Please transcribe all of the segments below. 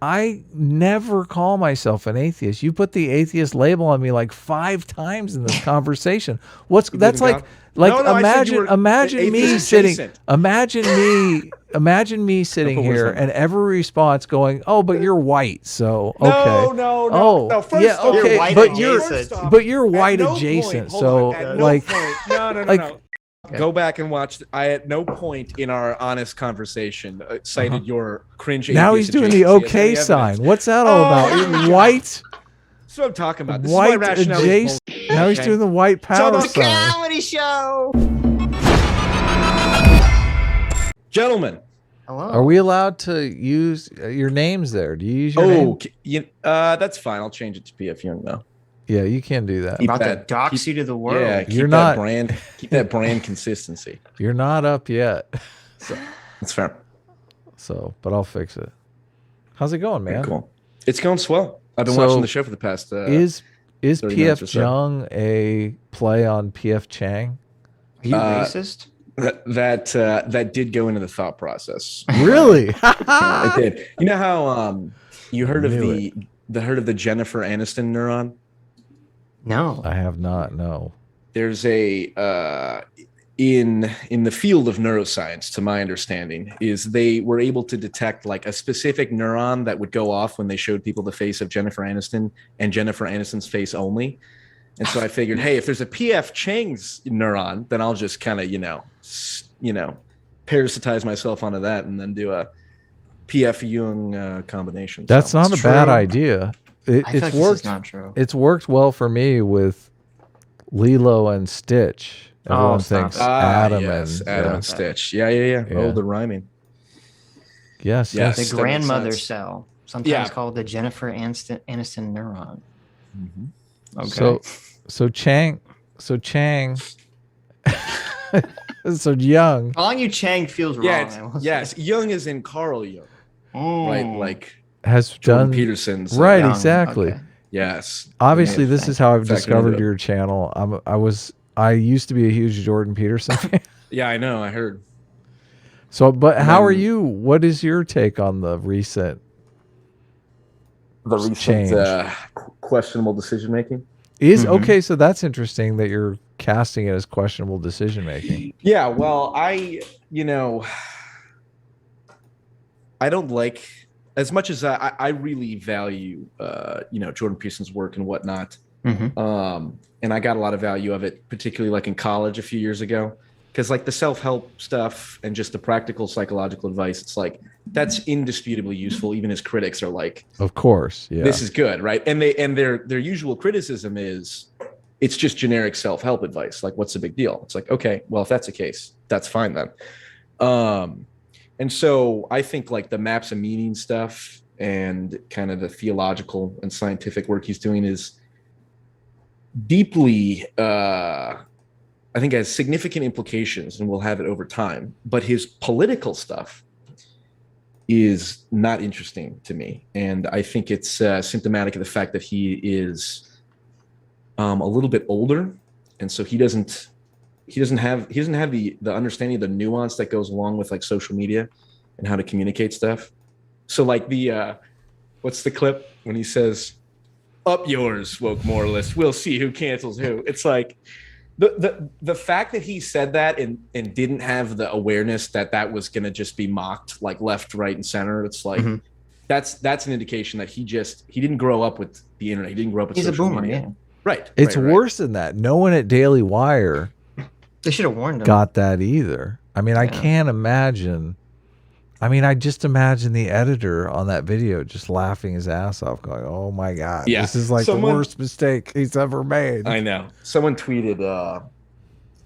I never call myself an atheist. You put the atheist label on me like 5 times in this conversation. That's like No, imagine me sitting imagine me sitting here and every response going, "Oh, but you're white." So, okay. No. First off, you're white adjacent. But you're white adjacent. So like no. Go back and watch. I at no point in our honest conversation cited your cringe. Now he's doing the okay sign. What's that all about? White. That's what I'm talking about. This white is my rationale. adjacent. Now he's doing the white power So sign. comedy show. Gentlemen. Hello. Are we allowed to use your names there? Do you use your name? That's fine. I'll change it to PF Jung now. Yeah, you can do that. I'm about to dox you to the world. Yeah, keep that brand consistency. You're not up yet. So, that's fair. So, but I'll fix it. How's it going, man? Cool. It's going swell. I've been watching the show for the past. Is PF Jung a play on PF Chang? Are you racist? That did go into the thought process. Really? Yeah, it did. You know how you heard of the Jennifer Aniston neuron? No, I have not. No. There's a in the field of neuroscience, to my understanding, is they were able to detect like a specific neuron that would go off when they showed people the face of Jennifer Aniston and Jennifer Aniston's face only. And so I figured, hey, if there's a PF Chang's neuron, then I'll just kind of, parasitize myself onto that and then do a PF Jung combination. That's not a bad idea. It's worked. Not true. It's worked well for me with Lilo and Stitch. Everyone thinks Adam and Stitch. Yeah. Oh, the rhyming. Yes. The grandmother cell, sometimes called the Jennifer Aniston neuron. Mm-hmm. Okay. So Chang. So Jung. Calling you Chang feels wrong. Yes. Jung is in Carl Jung. Right, like has Jordan done Peterson's right, Jung. exactly. Okay. Yes. Obviously, this is how I've discovered your channel. I used to be a huge Jordan Peterson fan. Yeah, I know. I heard. So, but how are you? What is your take on the recent change? Questionable decision making? Okay, so that's interesting that you're casting it as questionable decision making. Yeah, well, I don't like, as much as I really value Jordan Peterson's work and whatnot. And I got a lot of value of it, particularly like in college a few years ago, because like the self-help stuff and just the practical psychological advice, it's like that's indisputably useful. Even as critics are like, of course, yeah, this is good, right? And their usual criticism is it's just generic self-help advice. Like, what's the big deal? It's like, okay, well, if that's the case, that's fine then. And so I think like the maps of meaning stuff and kind of the theological and scientific work he's doing is deeply, I think has significant implications and will have it over time. But his political stuff is not interesting to me. And I think it's symptomatic of the fact that he is a little bit older. And so he doesn't have the understanding of the nuance that goes along with like social media and how to communicate stuff. So like what's the clip when he says, "Up yours, woke moralist. We'll see who cancels who." It's like the fact that he said that and didn't have the awareness that was going to just be mocked like left, right, and center. It's like that's an indication that he didn't grow up with the internet. He didn't grow up with social media. Yeah. Right. It's worse than that. No one at Daily Wire. They should have warned him. Got that either. I mean, I can't imagine. I mean, I just imagine the editor on that video just laughing his ass off, going, "Oh my God, this is like the worst mistake he's ever made." I know. Someone tweeted,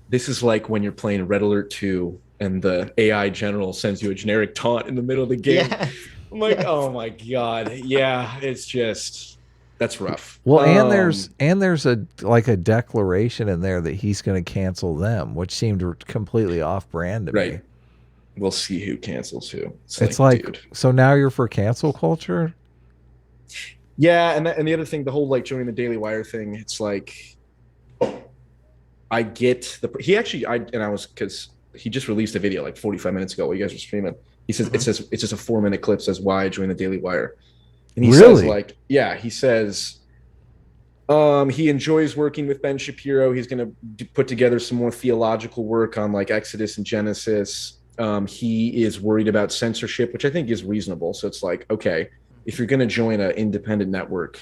"This is like when you're playing Red Alert 2 and the AI general sends you a generic taunt in the middle of the game." Yeah. I'm like, oh my God. Yeah, it's just... That's rough. Well, and there's a declaration in there that he's going to cancel them, which seemed completely off-brand to me. We'll see who cancels who. It's like dude. So now you're for cancel culture? Yeah, and the other thing, the whole like joining the Daily Wire thing, it's like I get because he just released a video like 45 minutes ago while you guys were streaming. He says it's just a 4-minute clip says why I joined the Daily Wire. And he says, like, he says he enjoys working with Ben Shapiro. He's going to put together some more theological work on like Exodus and Genesis. He is worried about censorship, which I think is reasonable. So it's like, okay, if you're going to join an independent network,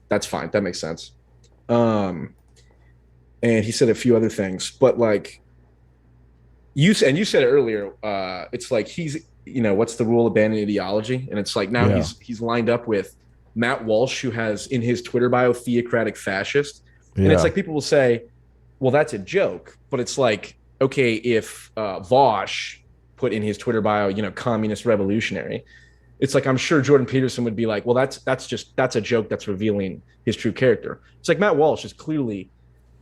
that's fine. That makes sense. And he said a few other things, but like you said it earlier, it's like he's, what's the rule of abandoned ideology? And it's like now he's lined up with Matt Walsh, who has in his Twitter bio theocratic fascist. And it's like people will say, well, that's a joke. But it's like, okay, if Vosh put in his Twitter bio, communist revolutionary, it's like I'm sure Jordan Peterson would be like, well, that's a joke that's revealing his true character. It's like Matt Walsh is clearly,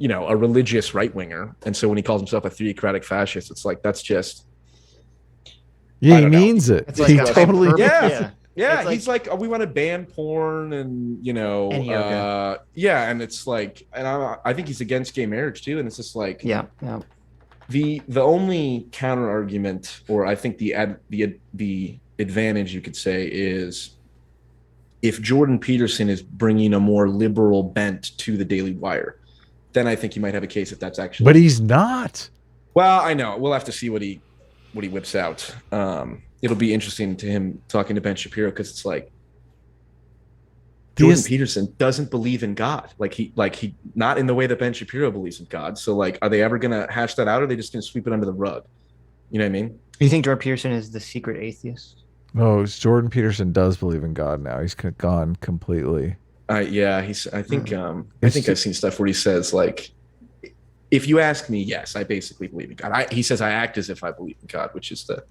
a religious right winger. And so when he calls himself a theocratic fascist, it's like that's just he means it. It's like he totally Yeah, he's like, oh, we want to ban porn and, and yoga. And it's like, and I think he's against gay marriage too. And it's just like, the only counter argument, or I think the advantage you could say is if Jordan Peterson is bringing a more liberal bent to the Daily Wire, then I think you might have a case if that's actually. But he's not. Well, I know. We'll have to see what he whips out. It'll be interesting to him talking to Ben Shapiro because it's like Jordan Peterson doesn't believe in God. Like he not in the way that Ben Shapiro believes in God. So like, are they ever gonna hash that out, or are they just gonna sweep it under the rug? You know what I mean? You think Jordan Peterson is the secret atheist? No, Jordan Peterson does believe in God now. He's gone completely. I think I've seen stuff where he says like, if you ask me, yes, I basically believe in God. He says I act as if I believe in God, which is the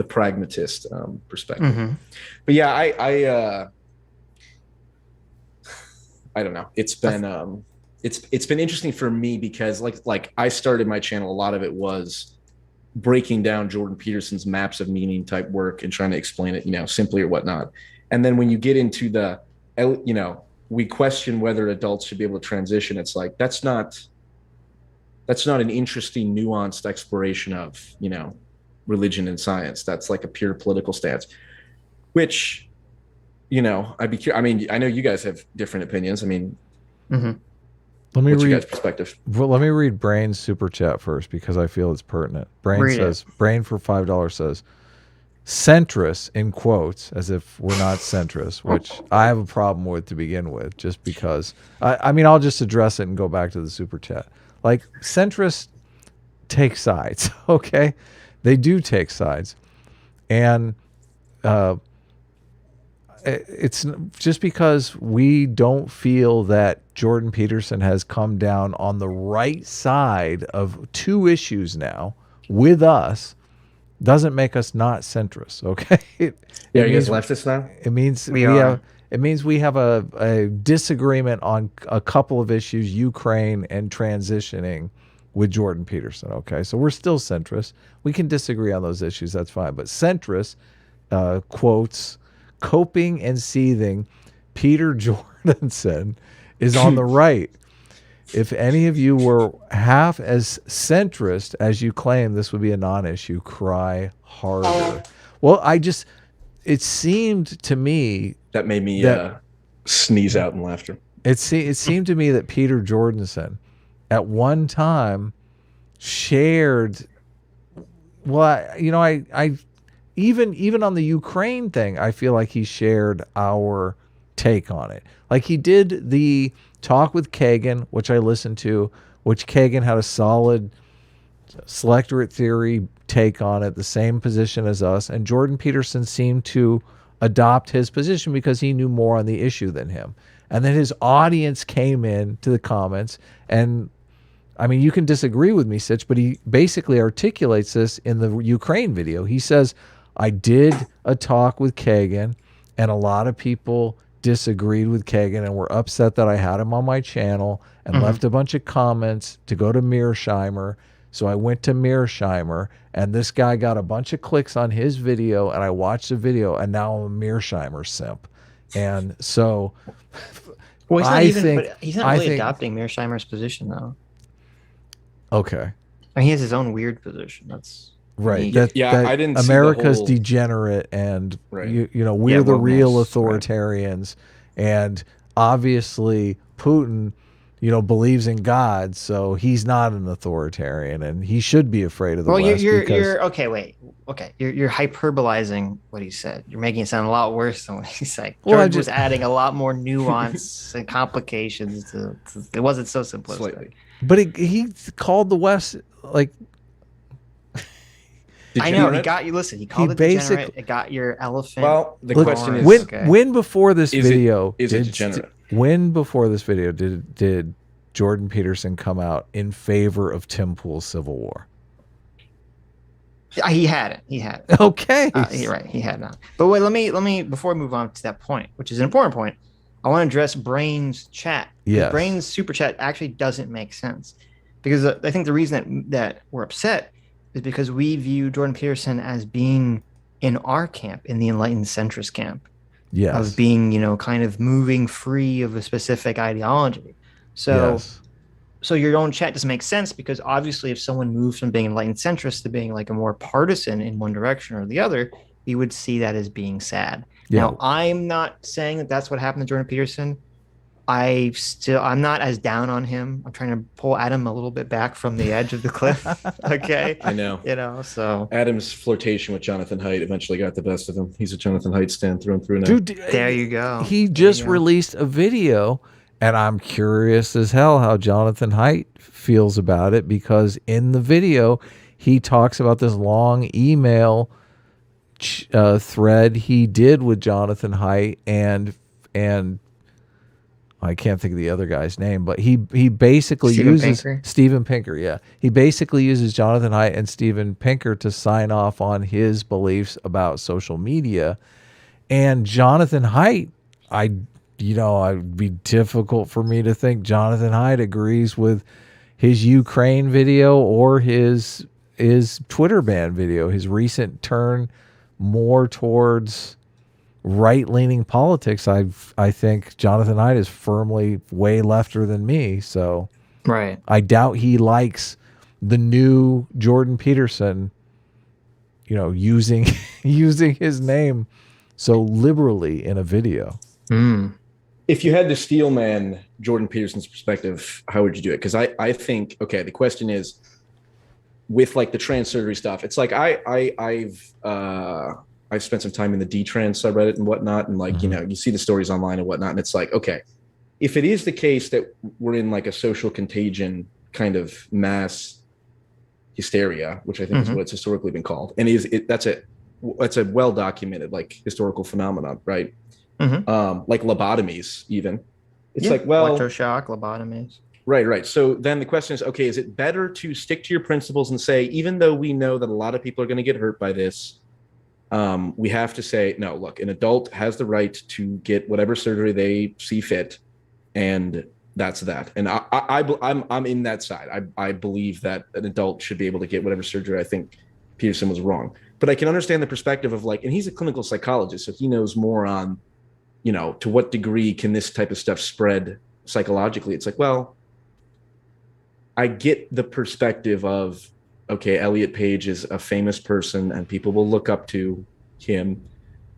pragmatist perspective. Mm-hmm. But yeah, I don't know. It's been it's been interesting for me because like I started my channel, a lot of it was breaking down Jordan Peterson's maps of meaning type work and trying to explain it, simply or whatnot. And then when you get into the, we question whether adults should be able to transition. It's like, that's not an interesting, nuanced exploration of, religion and science. That's like a pure political stance, which, I mean, I know you guys have different opinions. I mean, let me what's read your guys' perspective? Well, let me read Brain's super chat first because I feel it's pertinent. Brain for $5 says, centrist in quotes, as if we're not centrist, which I have a problem with to begin with, just because I mean, I'll just address it and go back to the super chat. Like, centrists take sides. Okay. They do take sides. And, it's just because we don't feel that Jordan Peterson has come down on the right side of two issues now with us doesn't make us not centrist. Okay. You guys leftists now? It means we have a disagreement on a couple of issues, Ukraine and transitioning with Jordan Peterson. Okay. So we're still centrist. We can disagree on those issues. That's fine. But centrist, quotes, coping and seething, Peter Jordanson is on the right. If any of you were half as centrist as you claim, this would be a non-issue. Cry harder. Well, it seemed to me that made me sneeze out in laughter. It seemed to me that Peter Jordanson at one time shared. Well, I even on the Ukraine thing, I feel like he shared our take on it. Like he did the talk with Kagan, which I listened to, which Kagan had a solid selectorate theory take on it, the same position as us. And Jordan Peterson seemed to adopt his position because he knew more on the issue than him. And then his audience came in to the comments, and I mean, you can disagree with me, Sitch, but he basically articulates this in the Ukraine video. He says, I did a talk with Kagan, and a lot of people disagreed with Kagan and were upset that I had him on my channel and left a bunch of comments to go to Mearsheimer. So I went to Mearsheimer, and this guy got a bunch of clicks on his video, and I watched the video, and now I'm a Mearsheimer simp. And so well, he's not really adopting Mearsheimer's position, though. Okay. I mean, he has his own weird position. Right. I didn't America's see degenerate, and right. you know, we're the real authoritarians, and obviously Putin, you know, believes in God, so he's not an authoritarian, and he should be afraid of the West. You're okay. Wait, okay. You're hyperbolizing what he said. You're making it sound a lot worse than what he said. George was adding a lot more nuance and complications to it wasn't so simplistic. Slightly. But he called the West like. I know he got you. Listen, he called it degenerate. It got your elephant. Well, the question is, when before this video is it degenerate? When before this video did Jordan Peterson come out in favor of Tim Pool's Civil War? He hadn't. He had. Okay, you're right. He had not. But wait, let me before we move on to that point, which is an important point. I want to address Brain's chat. Yes. Brain's super chat actually doesn't make sense because I think the reason that we're upset is because we view Jordan Peterson as being in our camp, in the enlightened centrist camp. Yes. Of being, you know, kind of moving free of a specific ideology. So, so your own chat doesn't make sense because obviously if someone moves from being enlightened centrist to being like a more partisan in one direction or the other, you would see that as being sad. Yeah. Now, I'm not saying that that's what happened to Jordan Peterson. I'm not as down on him. I'm trying to pull Adam a little bit back from the edge of the cliff. Okay. I know. You know, so Adam's flirtation with Jonathan Haidt eventually got the best of him. He's a Jonathan Haidt stan through and through now. Dude, there you go. He just released a video, and I'm curious as hell how Jonathan Haidt feels about it, because in the video he talks about this long email thread he did with Jonathan Haidt and I can't think of the other guy's name, but he basically uses Steven Pinker. Yeah, he basically uses Jonathan Haidt and Steven Pinker to sign off on his beliefs about social media. And Jonathan Haidt, it'd be difficult for me to think Jonathan Haidt agrees with his Ukraine video or his Twitter ban video, his recent turn more towards right-leaning politics. I think Jonathan Haidt is firmly way lefter than me, so right. I doubt he likes the new Jordan Peterson, you know, using his name so liberally in a video. If you had to steel man Jordan Peterson's perspective, how would you do it? Because I think, okay, the question is, with like the trans surgery stuff, it's like I've spent some time in the D-Trans subreddit and whatnot, and like, you know, you see the stories online and whatnot, and it's like, okay, if it is the case that we're in like a social contagion kind of mass hysteria, which I think is what it's historically been called, and that's a well-documented like historical phenomenon, right? Like lobotomies even. It's like, well, electroshock, lobotomies. Right. So then the question is, okay, is it better to stick to your principles and say, even though we know that a lot of people are going to get hurt by this, we have to say, no, look, an adult has the right to get whatever surgery they see fit, and that's that. And I'm in that side. I believe that an adult should be able to get whatever surgery. I think Peterson was wrong, but I can understand the perspective of like, and he's a clinical psychologist, so he knows more on, you know, to what degree can this type of stuff spread psychologically. It's like, well, I get the perspective of, okay, Elliot Page is a famous person and people will look up to him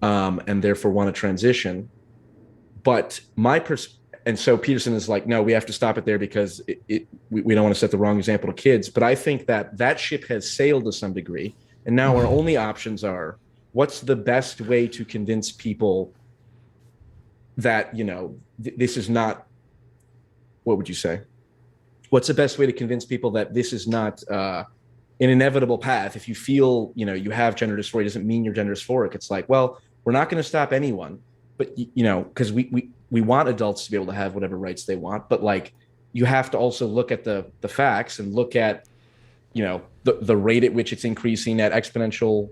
and therefore want to transition. But and so Peterson is like, no, we have to stop it there because we don't want to set the wrong example to kids. But I think that ship has sailed to some degree. And now our only options are, what's the best way to convince people that, you know, this is not, what would you say? What's the best way to convince people that this is not an inevitable path? If you feel, you know, you have gender dysphoria, doesn't mean you're gender dysphoric. It's like, well, we're not going to stop anyone, but you know, because we want adults to be able to have whatever rights they want, but like, you have to also look at the facts and look at, you know, the rate at which it's increasing at exponential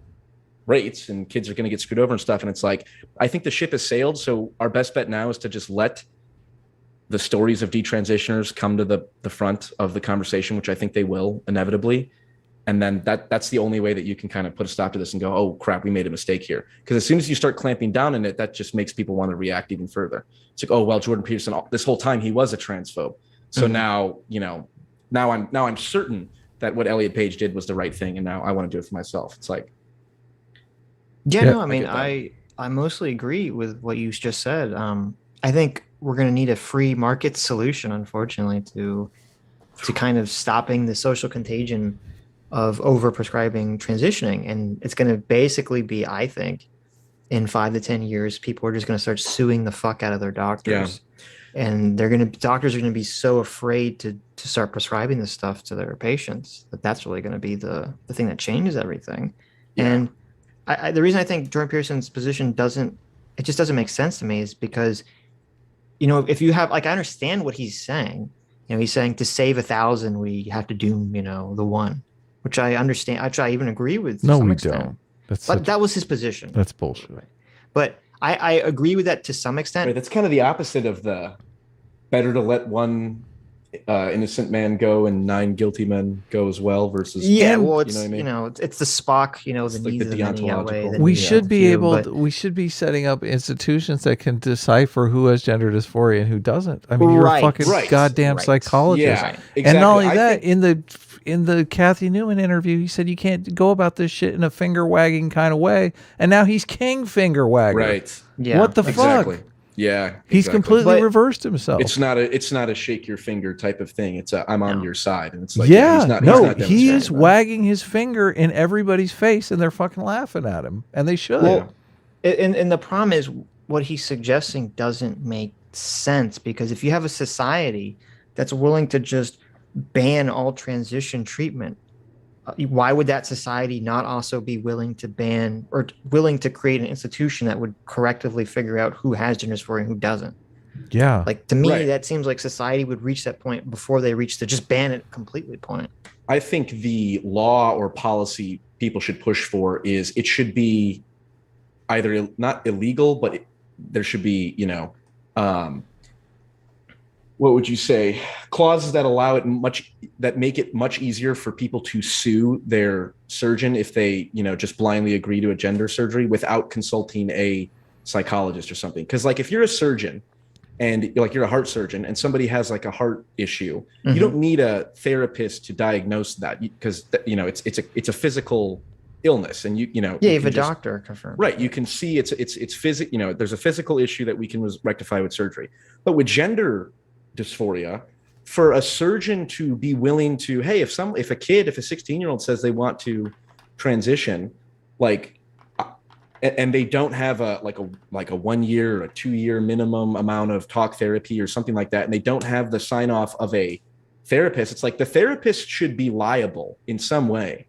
rates, and kids are going to get screwed over and stuff. And it's like, I think the ship has sailed. So our best bet now is to just let the stories of detransitioners come to the front of the conversation, which I think they will inevitably. And then that's the only way that you can kind of put a stop to this and go, oh crap, we made a mistake here. Because as soon as you start clamping down on it, that just makes people want to react even further. It's like, oh, well, Jordan Peterson, this whole time he was a transphobe. So now, you know, now I'm certain that what Elliot Page did was the right thing, and now I want to do it for myself. It's like, no, I mean, I mostly agree with what you just said. I think we're going to need a free market solution, unfortunately, to kind of stopping the social contagion of overprescribing transitioning. And it's going to basically be, I think, in 5 to 10 years, people are just going to start suing the fuck out of their doctors. Yeah. And doctors are going to be so afraid to start prescribing this stuff to their patients that's really going to be the thing that changes everything. Yeah. And the reason I think Jordan Peterson's position doesn't make sense to me is because, if you have, like, I understand what he's saying. He's saying to save 1,000, we have to doom, the one, which I understand. Which I even agree with. No, we don't. That was his position. That's bullshit. But I agree with that to some extent. Right, that's kind of the opposite of the better to let one innocent man go and 9 guilty men go as well versus well, it's it's the Spock, the like needs the deontological. We should be able we should be setting up institutions that can decipher who has gender dysphoria and who doesn't. I mean, you're a fucking goddamn psychologist. Yeah, exactly. And not only that, in the Kathy Newman interview, he said you can't go about this shit in a finger wagging kind of way, and now he's king finger wagger. Right. Yeah. What the fuck? Yeah, he's completely reversed himself. It's not a shake your finger type of thing. It's I'm on your side, and it's like he is wagging his finger in everybody's face, and they're fucking laughing at him, and they should. Well, and the problem is what he's suggesting doesn't make sense, because if you have a society that's willing to just ban all transition treatment, why would that society not also be willing to ban or willing to create an institution that would correctively figure out who has gender dysphoria and who doesn't? Yeah. Like, to me, that seems like society would reach that point before they reach the just ban it completely point. I think the law or policy people should push for is it should be either not illegal, but there should be, what would you say, clauses that allow it that make it much easier for people to sue their surgeon if they, just blindly agree to a gender surgery without consulting a psychologist or something. Because, like, if you're a surgeon and you're a heart surgeon and somebody has like a heart issue, you don't need a therapist to diagnose that, because it's a physical illness, and you have a doctor confirm. Right, you can see it's there's a physical issue that we can rectify with surgery. But with gender dysphoria, for a surgeon to be willing to, hey, if a 16-year-old says they want to transition, and they don't have a 1 year or a 2 year minimum amount of talk therapy or something like that, and they don't have the sign off of a therapist, it's like the therapist should be liable in some way.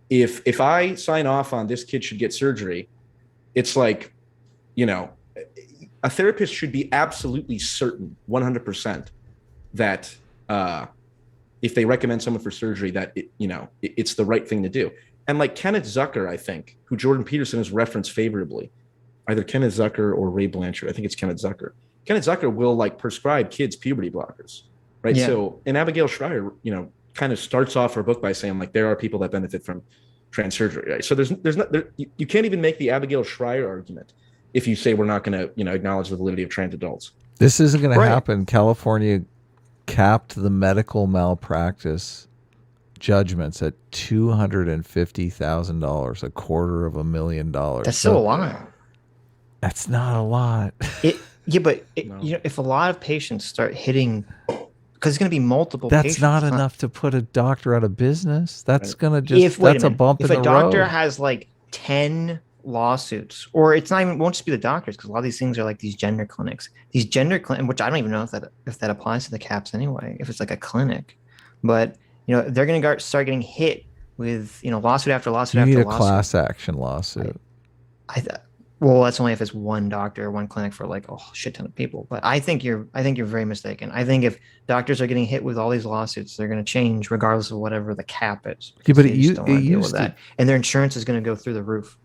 If I sign off on this kid should get surgery, it's like, a therapist should be absolutely certain, 100%, that if they recommend someone for surgery, that it's the right thing to do. And like Kenneth Zucker, I think, who Jordan Peterson has referenced favorably, either Kenneth Zucker or Ray Blanchard, I think it's Kenneth Zucker. Kenneth Zucker will prescribe kids puberty blockers, right? Yeah. So, and Abigail Schreier, kind of starts off her book by saying there are people that benefit from trans surgery, right? So you can't even make the Abigail Schreier argument if you say we're not going to, acknowledge the validity of trans adults. This isn't going to happen. California capped the medical malpractice judgments at $250,000, $250,000. That's still a lot. That's not a lot. But if a lot of patients start hitting, because it's going to be multiple patients. That's not enough to put a doctor out of business. That's going to just, that's a bump in the road. If a doctor has 10 lawsuits, or it won't just be the doctors, because a lot of these things are like these gender clinics, which I don't even know if that applies to the caps anyway, if it's like a clinic, but they're going to start getting hit with lawsuit after lawsuit after lawsuit. You need a class action lawsuit. Well, that's only if it's one doctor, one clinic for a shit ton of people. But I think you're very mistaken. I think if doctors are getting hit with all these lawsuits, they're going to change regardless of whatever the cap is. Yeah, but it used to, and their insurance is going to go through the roof.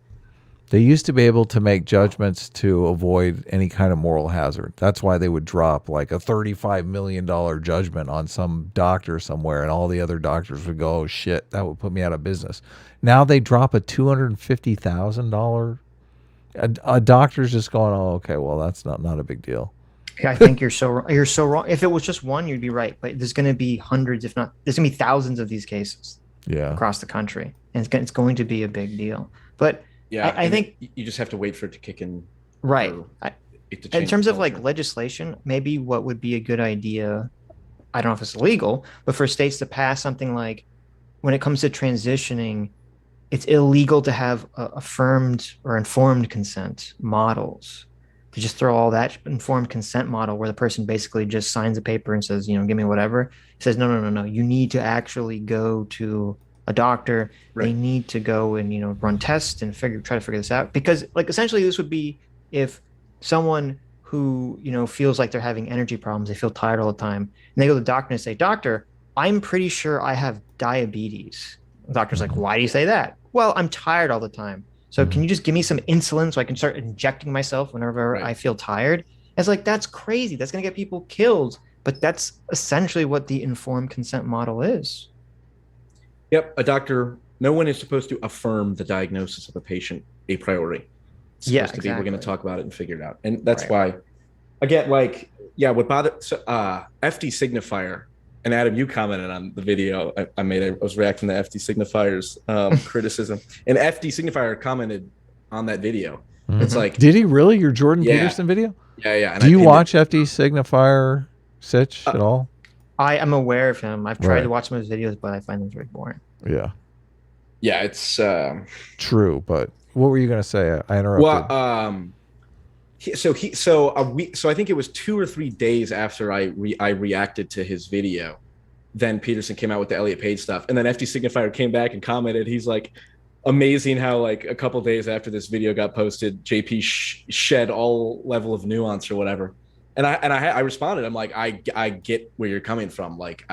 They used to be able to make judgments to avoid any kind of moral hazard. That's why they would drop a $35 million judgment on some doctor somewhere, and all the other doctors would go, oh, shit, that would put me out of business. Now they drop a $250,000. A doctor's just going, oh, okay, well, that's not a big deal. I think you're so wrong. If it was just one, you'd be right. But there's going to be hundreds, if not, there's going to be thousands of these cases. across the country, and it's going to be a big deal. But yeah, I think you just have to wait for it to kick in. Right. In terms of like legislation, maybe what would be a good idea, I don't know if it's illegal, but for states to pass something like, when it comes to transitioning, it's illegal to have affirmed or informed consent models. To just throw all that informed consent model where the person basically just signs a paper and says, give me whatever. It says, no. You need to actually go to a doctor. Right. They need to go and, run tests and try to figure this out. Because like essentially this would be if someone who, feels like they're having energy problems, they feel tired all the time, and they go to the doctor and say, doctor, I'm pretty sure I have diabetes. The doctor's like, why do you say that? Well, I'm tired all the time. So can you just give me some insulin so I can start injecting myself whenever I feel tired? It's like, that's crazy. That's going to get people killed. But that's essentially what the informed consent model is. Yep. A doctor, no one is supposed to affirm the diagnosis of a patient a priori. It's supposed to be, we're going to talk about it and figure it out. And that's why, again, what bothered, FD Signifier, and Adam, you commented on the video I made. I was reacting to FD Signifier's criticism, and FD Signifier commented on that video. Mm-hmm. It's like, did he really? Your Jordan Peterson video? Yeah. And do you watch FD Signifier Sitch at all? I am aware of him. I've tried to watch some of his videos, but I find them very boring. Yeah, it's true. But what were you going to say? I interrupted. Well, so I think it was 2 or 3 days after I reacted to his video, then Peterson came out with the Elliot Page stuff, and then FD Signifier came back and commented. He's like, amazing how like a couple days after this video got posted, JP shed all level of nuance or whatever, and I responded. I'm like, I get where you're coming from. Like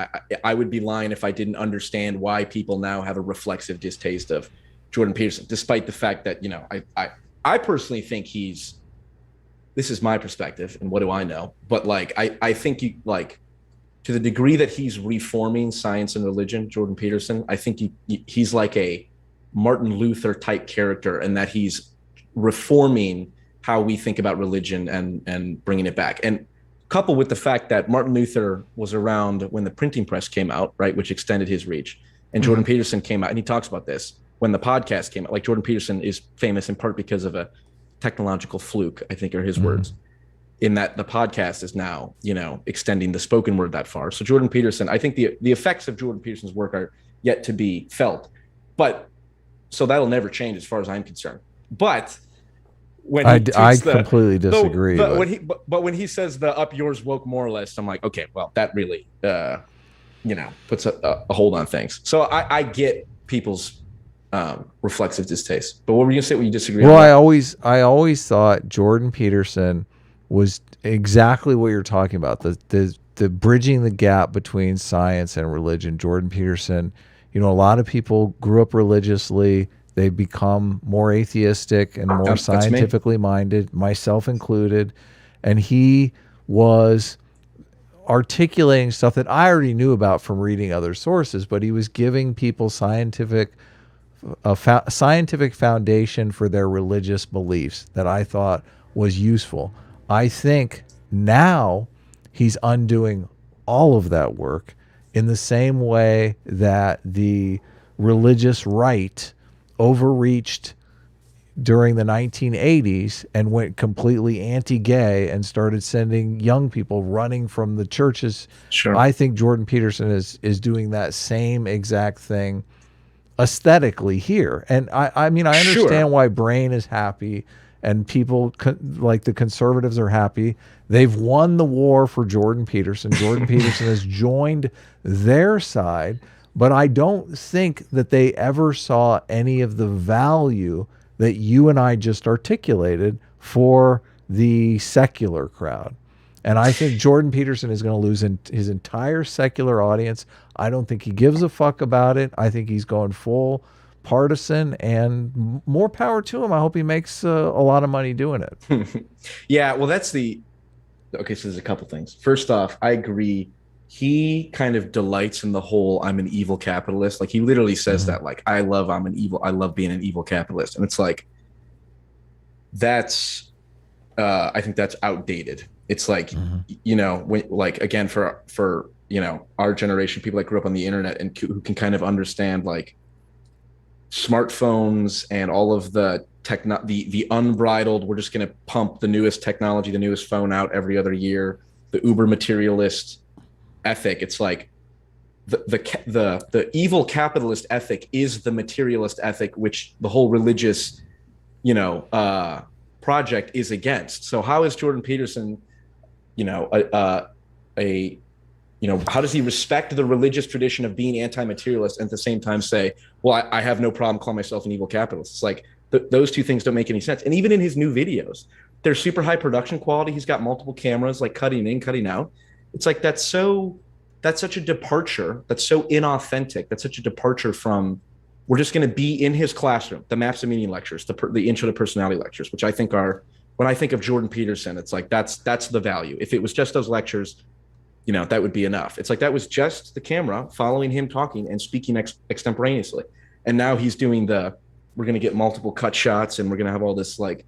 I would be lying if I didn't understand why people now have a reflexive distaste of Jordan Peterson, despite the fact that I personally think he's. This is my perspective, and what do I know? But like, I think to the degree that he's reforming science and religion, Jordan Peterson, I think he's like a Martin Luther type character, and that he's reforming how we think about religion and bringing it back. And coupled with the fact that Martin Luther was around when the printing press came out, right, which extended his reach, and Jordan Peterson came out, and he talks about this when the podcast came out. Like Jordan Peterson is famous in part because of a technological fluke, I think are his words, in that the podcast is now, extending the spoken word that far. So Jordan Peterson, I think the effects of Jordan Peterson's work are yet to be felt, but so that'll never change as far as I'm concerned. But when I completely disagree. When he says the up yours woke moralist, I'm like, okay, well that really, puts a hold on things. So I get people's reflexive distaste. But what were you gonna say? What you disagree? Well, I always thought Jordan Peterson was exactly what you're talking about. The bridging the gap between science and religion. Jordan Peterson, a lot of people grew up religiously. They become more atheistic and more scientifically minded, myself included. And he was articulating stuff that I already knew about from reading other sources, but he was giving people scientific foundation for their religious beliefs that I thought was useful. I think now he's undoing all of that work in the same way that the religious right overreached during the 1980s and went completely anti-gay and started sending young people running from the churches. Sure. I think Jordan Peterson is doing that same exact thing aesthetically here. And I mean, I understand why Brain is happy and people like the conservatives are happy. They've won the war for Jordan Peterson. Jordan Peterson has joined their side, but I don't think that they ever saw any of the value that you and I just articulated for the secular crowd. And I think Jordan Peterson is going to lose his entire secular audience. I don't think he gives a fuck about it. I think he's going full partisan, and more power to him. I hope he makes a lot of money doing it. Yeah, well, okay, so there's a couple things. First off, I agree. He kind of delights in the whole I'm an evil capitalist. Like he literally says that, like, I love being an evil capitalist. And it's like, I think that's outdated. It's like, when, like, again, for our generation, people that grew up on the internet and who can kind of understand like smartphones and all of the the unbridled, we're just going to pump the newest technology, the newest phone out every other year, the uber materialist ethic. It's like the evil capitalist ethic is the materialist ethic, which the whole religious, project is against. So how is Jordan Peterson, how does he respect the religious tradition of being anti-materialist and at the same time say, well, I have no problem calling myself an evil capitalist? It's like those two things don't make any sense. And even in his new videos, they're super high production quality. He's got multiple cameras, like cutting in, cutting out. It's like, that's such a departure. That's so inauthentic. That's such a departure from, we're just going to be in his classroom, the Maps of Meaning lectures, the Intro to Personality lectures, which I think are, when I think of Jordan Peterson, it's like, that's the value. If it was just those lectures, that would be enough. It's like, that was just the camera following him talking and speaking extemporaneously. And now he's doing we're going to get multiple cut shots and we're going to have all this like,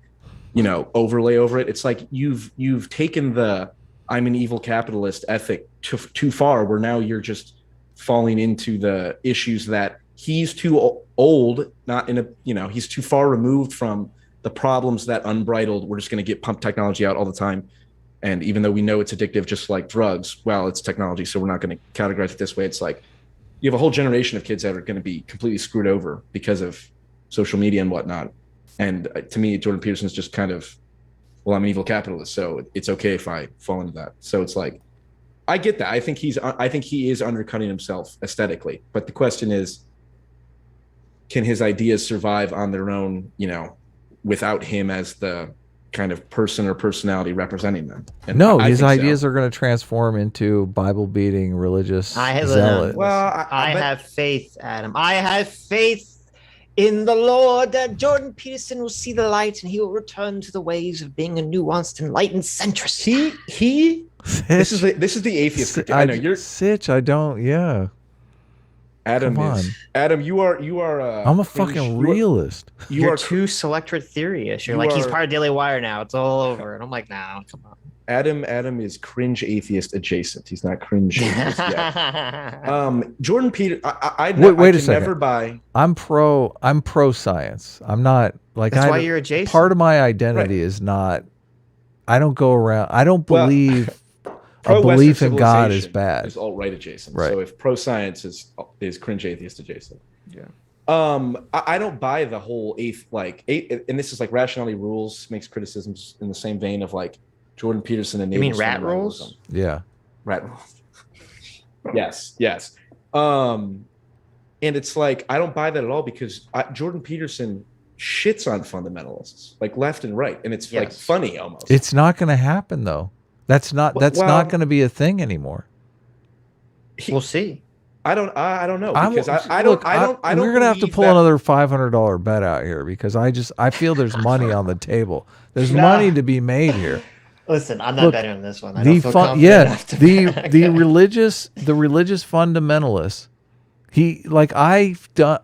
overlay over it. It's like, you've taken the I'm an evil capitalist ethic too far, where now you're just falling into the issues that he's too old, not in a, he's too far removed from the problems that unbridled, we're just going to get pumped technology out all the time. And even though we know it's addictive, just like drugs, well, it's technology, so we're not going to categorize it this way. It's like, you have a whole generation of kids that are going to be completely screwed over because of social media and whatnot. And to me, Jordan Peterson's just kind of, well, I'm an evil capitalist, so it's okay if I fall into that. So it's like, I get that. I think he is undercutting himself aesthetically. But the question is, can his ideas survive on their own, without him as the kind of person or personality representing them? And no, his ideas are going to transform into Bible-beating religious zealots. Well, I have faith, Adam. I have faith in the Lord that Jordan Peterson will see the light and he will return to the ways of being a nuanced, enlightened centrist. This is the atheist. I know you're Sitch. I don't. Yeah. Adam you are I'm a fucking realist. You're too selector theory-ish. You're like, he's part of Daily Wire now, it's all over. And I'm like, nah, come on. Adam is cringe atheist adjacent. He's not cringe atheist yet. Jordan Peter, wait a second. Never buy. I'm pro science. I'm not like, that's why you're adjacent. Part of my identity is not, I don't go around, I don't believe a belief in God is bad. Is alt-right adjacent. Right. So if pro science is cringe atheist adjacent. Yeah. I don't buy the whole and this is like Rationality Rules makes criticisms in the same vein of like Jordan Peterson and you mean rat rules? Yeah. Rat rules. yes. And it's like, I don't buy that at all, because Jordan Peterson shits on fundamentalists like left and right, and it's like funny almost. It's not going to happen though. That's not not going to be a thing anymore. We'll see. I don't know, because I don't. We're gonna have to pull another $500 bet out here, because I feel there's money on the table. There's money to be made here. Listen, I'm not betting on this one. I don't feel confident enough to the religious fundamentalists.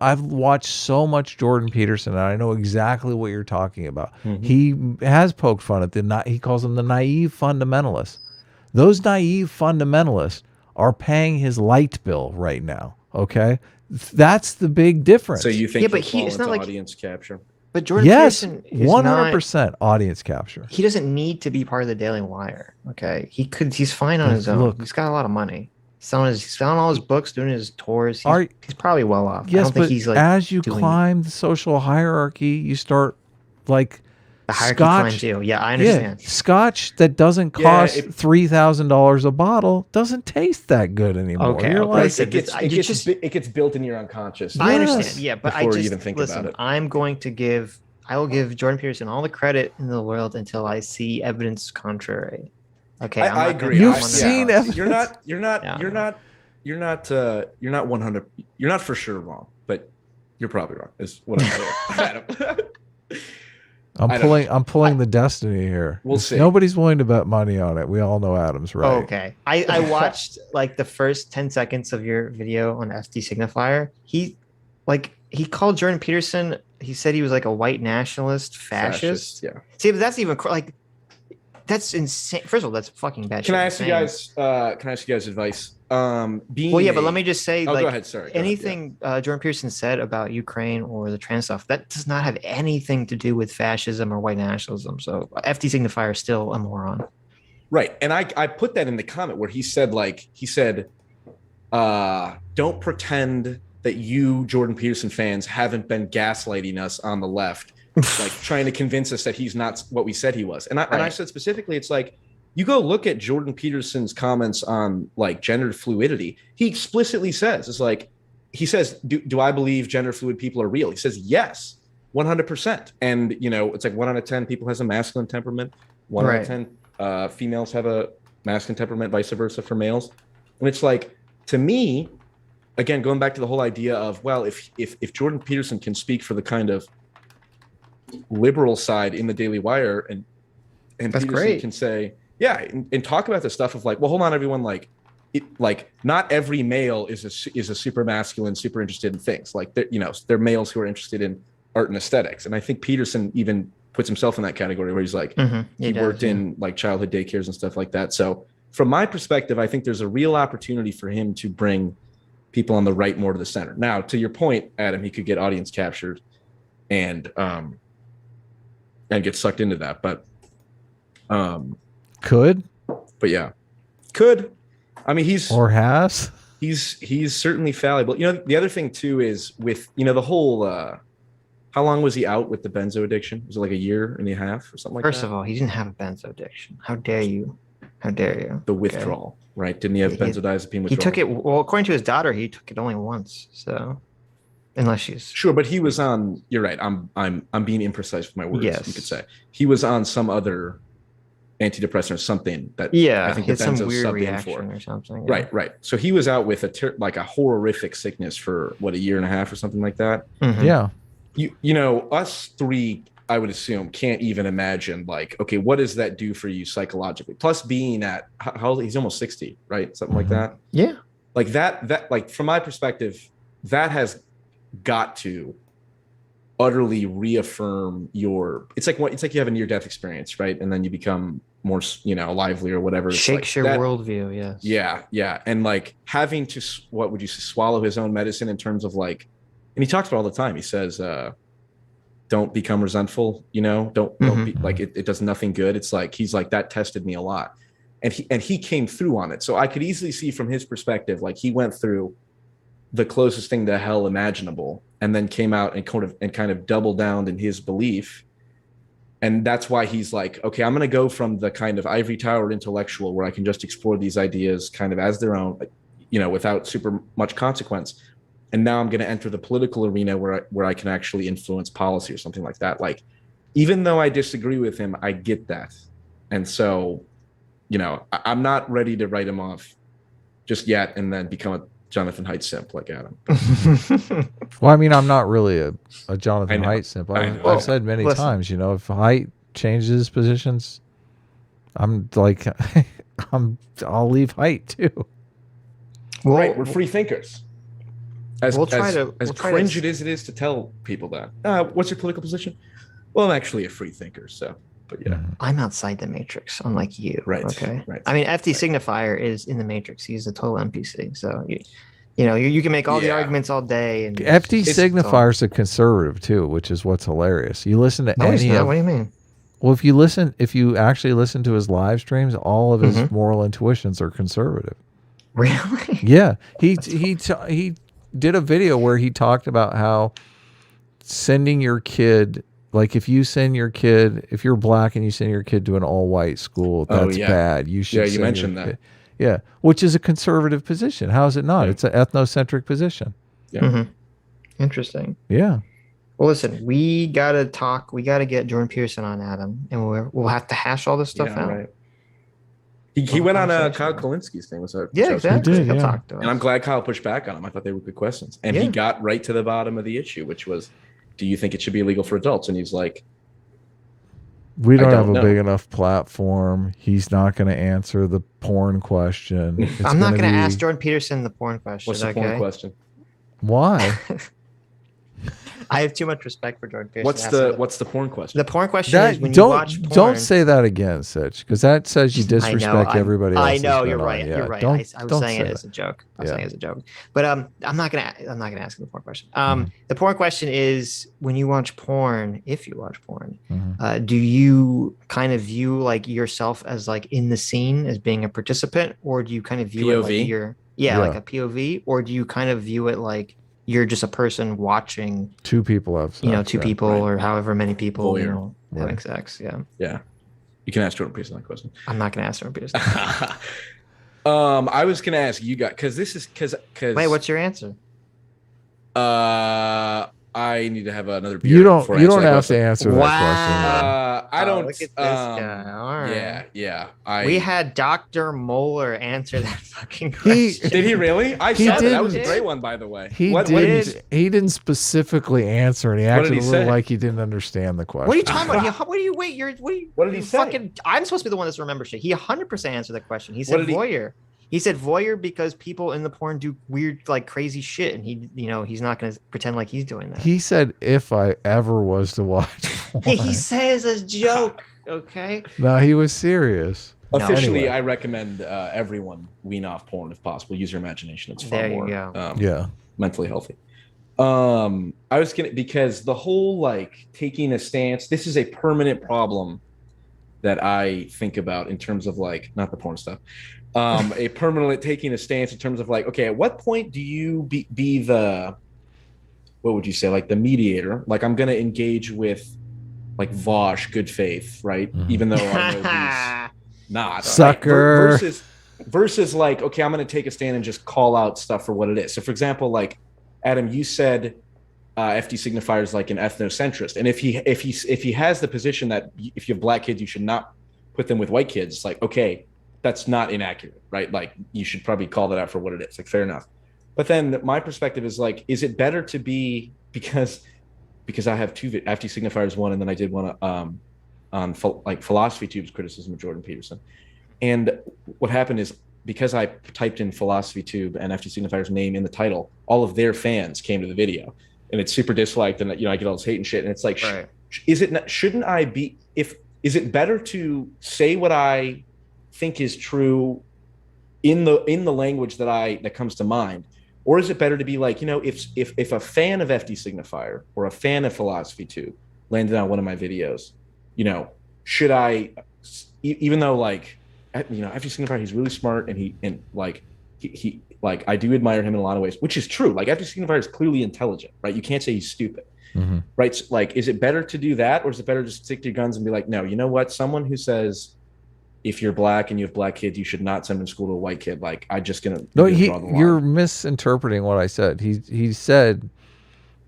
I've watched so much Jordan Peterson, and I know exactly what you're talking about. Mm-hmm. He has poked fun at he calls them the naive fundamentalists. Those naive fundamentalists are paying his light bill right now. Okay, that's the big difference. So you think it's not like audience capture? But Jordan Peterson is 100% audience capture. He doesn't need to be part of the Daily Wire. Okay, he's fine on his own. He's got a lot of money. He's selling all his books, doing his tours. He's probably well off. Yes, but as you climb the social hierarchy, you start like the hierarchy climbs too. Yeah, I understand. Yeah, scotch that doesn't cost $3,000 a bottle doesn't taste that good anymore. Okay, it gets built in your unconscious. I understand. Yeah, but before you even think about it. I will give Jordan Peterson all the credit in the world until I see evidence contrary. Okay, I agree. You've seen evidence. You're not 100. You're not for sure wrong, but you're probably wrong. Is what I'm saying. I'm pulling the destiny here. We'll see. Nobody's willing to bet money on it. We all know Adam's right. Okay. I watched like the first 10 seconds of your video on FD Signifier. He called Jordan Peterson. He said he was like a white nationalist, fascist. Yeah. See, but that's even that's insane. First of all, that's fucking bad. Can I ask you guys advice? being well, yeah, but let me just say, go ahead. Sorry. Anything Jordan Peterson said about Ukraine or the trans stuff, that does not have anything to do with fascism or white nationalism. So FD Signifier is still a moron. Right. And I put that in the comment where he said, don't pretend that you, Jordan Peterson fans, haven't been gaslighting us on the left, like trying to convince us that he's not what we said he was. And I said specifically, it's like, you go look at Jordan Peterson's comments on like gender fluidity. He explicitly says, it's like, he says, do I believe gender fluid people are real? He says, yes, 100%. And, you know, it's like 1 out of 10 people has a masculine temperament. 1 out of 10 females have a masculine temperament, vice versa for males. And it's like, to me, again, going back to the whole idea of, well, if Jordan Peterson can speak for the kind of liberal side in the Daily Wire and that's Peterson great. Can say, yeah, and talk about the stuff of like, well, hold on, everyone, like not every male is a super masculine, super interested in things. Like, you know, they're males who are interested in art and aesthetics. And I think Peterson even puts himself in that category where he's like, he worked in like childhood daycares and stuff like that. So from my perspective, I think there's a real opportunity for him to bring people on the right more to the center. Now, to your point, Adam, he could get audience captured and get sucked into that. But yeah, could. I mean, he's certainly fallible. You know, the other thing too is with, you know, the whole how long was he out with the benzo addiction? Was it like a year and a half or something like that? First of all, he didn't have a benzo addiction. How dare you? How dare you? The withdrawal, right? Didn't he have benzodiazepine withdrawal? He took it, well, according to his daughter, he took it only once. So unless she's sure, but he was on, you're right, I'm being imprecise with my words. Yes. You could say he was on some other antidepressant or something that I think the benzo subbed reaction or something. Yeah. Right. So he was out with a horrific sickness for what, a year and a half or something like that. Mm-hmm. Yeah. You know, us three, I would assume, can't even imagine, like, okay, what does that do for you psychologically? Plus being at how old, he's almost 60, right? Something like that. Yeah. Like that, like from my perspective, that has got to utterly reaffirm it's like you have a near-death experience, right? And then you become more, you know, lively or whatever. Shakes your worldview, yes. Yeah. And like having to, what would you say, swallow his own medicine in terms of like, and he talks about all the time. He says, don't become resentful, you know, don't be like, it does nothing good. It's like, he's like, that tested me a lot. And he came through on it. So I could easily see from his perspective, like he went through the closest thing to hell imaginable and then came out and kind of doubled down in his belief. And that's why he's like, okay, I'm going to go from the kind of ivory tower intellectual where I can just explore these ideas kind of as their own, you know, without super much consequence. And now I'm going to enter the political arena where I can actually influence policy or something like that. Like, even though I disagree with him, I get that. And so, you know, I'm not ready to write him off just yet and then become a Jonathan Haidt simp like Adam. Well, I mean, I'm not really a Jonathan Haidt simp. I've said many times, you know, if Haidt changes his positions, I'm like, I'll leave Haidt too. Well, right, we're free thinkers. As cringe it is to tell people that. What's your political position? Well, I'm actually a free thinker, so. But yeah, I'm outside the matrix, unlike you. Right. Okay. Right. I mean, FD Signifier is in the matrix. He's a total NPC. So you know, you can make all the arguments all day. And FD Signifier's a conservative too, which is what's hilarious. You listen to what do you mean? Well, if you actually listen to his live streams, all of his moral intuitions are conservative. Really? Yeah. He did a video where he talked about how sending your kid, like if you're black and you send your kid to an all-white school, that's bad. You should. Yeah, you mentioned that. Yeah, which is a conservative position. How is it not? Yeah. It's an ethnocentric position. Yeah. Mm-hmm. Interesting. Yeah. Well, listen, we gotta talk. We gotta get Jordan Peterson on, Adam, and we'll have to hash all this stuff out. Right. He went on Kyle Kalinski's thing. Exactly. He did, talk to us. And I'm glad Kyle pushed back on him. I thought they were good questions. And he got right to the bottom of the issue, which was, do you think it should be illegal for adults? And he's like, we don't have a big enough platform. He's not going to answer the porn question. I'm not going to ask Jordan Peterson the porn question. What's the porn question? Why? I have too much respect for Jordan Peterson. What's the porn question? The porn question is when you watch porn. Don't say that again, Sitch, because that says you disrespect everybody else. I know you're right. Yeah, you're right. I was saying it as a joke. Saying it as a joke. But I'm not gonna ask the porn question. The porn question is when you watch porn, if you watch porn, do you kind of view like yourself as like in the scene as being a participant, or do you kind of view POV? It like you're like a POV, or do you kind of view it like you're just a person watching two people have sex, two people or however many people having sex. Yeah. You can ask Jordan Peterson that question. I'm not gonna ask Jordan Peterson. I was gonna ask you guys because wait, what's your answer? I need to have another beer. You don't have to answer that question. I don't. Look at this guy. All right. Yeah. We had Dr. Moeller answer that fucking question. Did he really? I saw that was a great one, by the way. He didn't specifically answer, and he acted a little like he didn't understand the question. What are you talking about? What did he say? I'm supposed to be the one that's remember shit. He 100% answered the question. He said voyeur. He said voyeur because people in the porn do weird, like crazy shit, and he's not going to pretend like he's doing that. He said, "If I ever was to watch porn." He says a joke. Okay. No, he was serious. Officially, anyway. I recommend everyone wean off porn if possible. Use your imagination. It's far more mentally healthy. I was gonna because the whole like taking a stance. This is a permanent problem that I think about in terms of like not the porn stuff. A permanent taking a stance in terms of like, okay, at what point do you be the, what would you say, like the mediator? Like I'm going to engage with like Vosh, good faith, right? Even though I know he's not. Sucker. Right? Versus like, okay, I'm going to take a stand and just call out stuff for what it is. So for example, like Adam, you said FD Signifier is like an ethnocentrist. And if he has the position that if you have black kids, you should not put them with white kids, it's like, okay, that's not inaccurate, right? Like you should probably call that out for what it is. Like fair enough. But then my perspective is like, is it better to be because I have two FD Signifiers, one, and then I did one on like Philosophy Tube's criticism of Jordan Peterson. And what happened is because I typed in Philosophy Tube and FD Signifier's name in the title, all of their fans came to the video, and it's super disliked, and I get all this hate and shit. And it's like, right. Shouldn't I be? Is it better to say what I think is true in the language that comes to mind, or is it better to be like, if a fan of FD Signifier or a fan of Philosophy Tube landed on one of my videos, should I, even though like, FD Signifier, he's really smart and he I do admire him in a lot of ways, which is true. Like FD Signifier is clearly intelligent, right? You can't say he's stupid, right? So, like, is it better to do that, or is it better to just stick to your guns and be like, no, you know what? Someone who says, if you're black and you have black kids, you should not send them to school to a white kid. Like, you're misinterpreting what I said. He said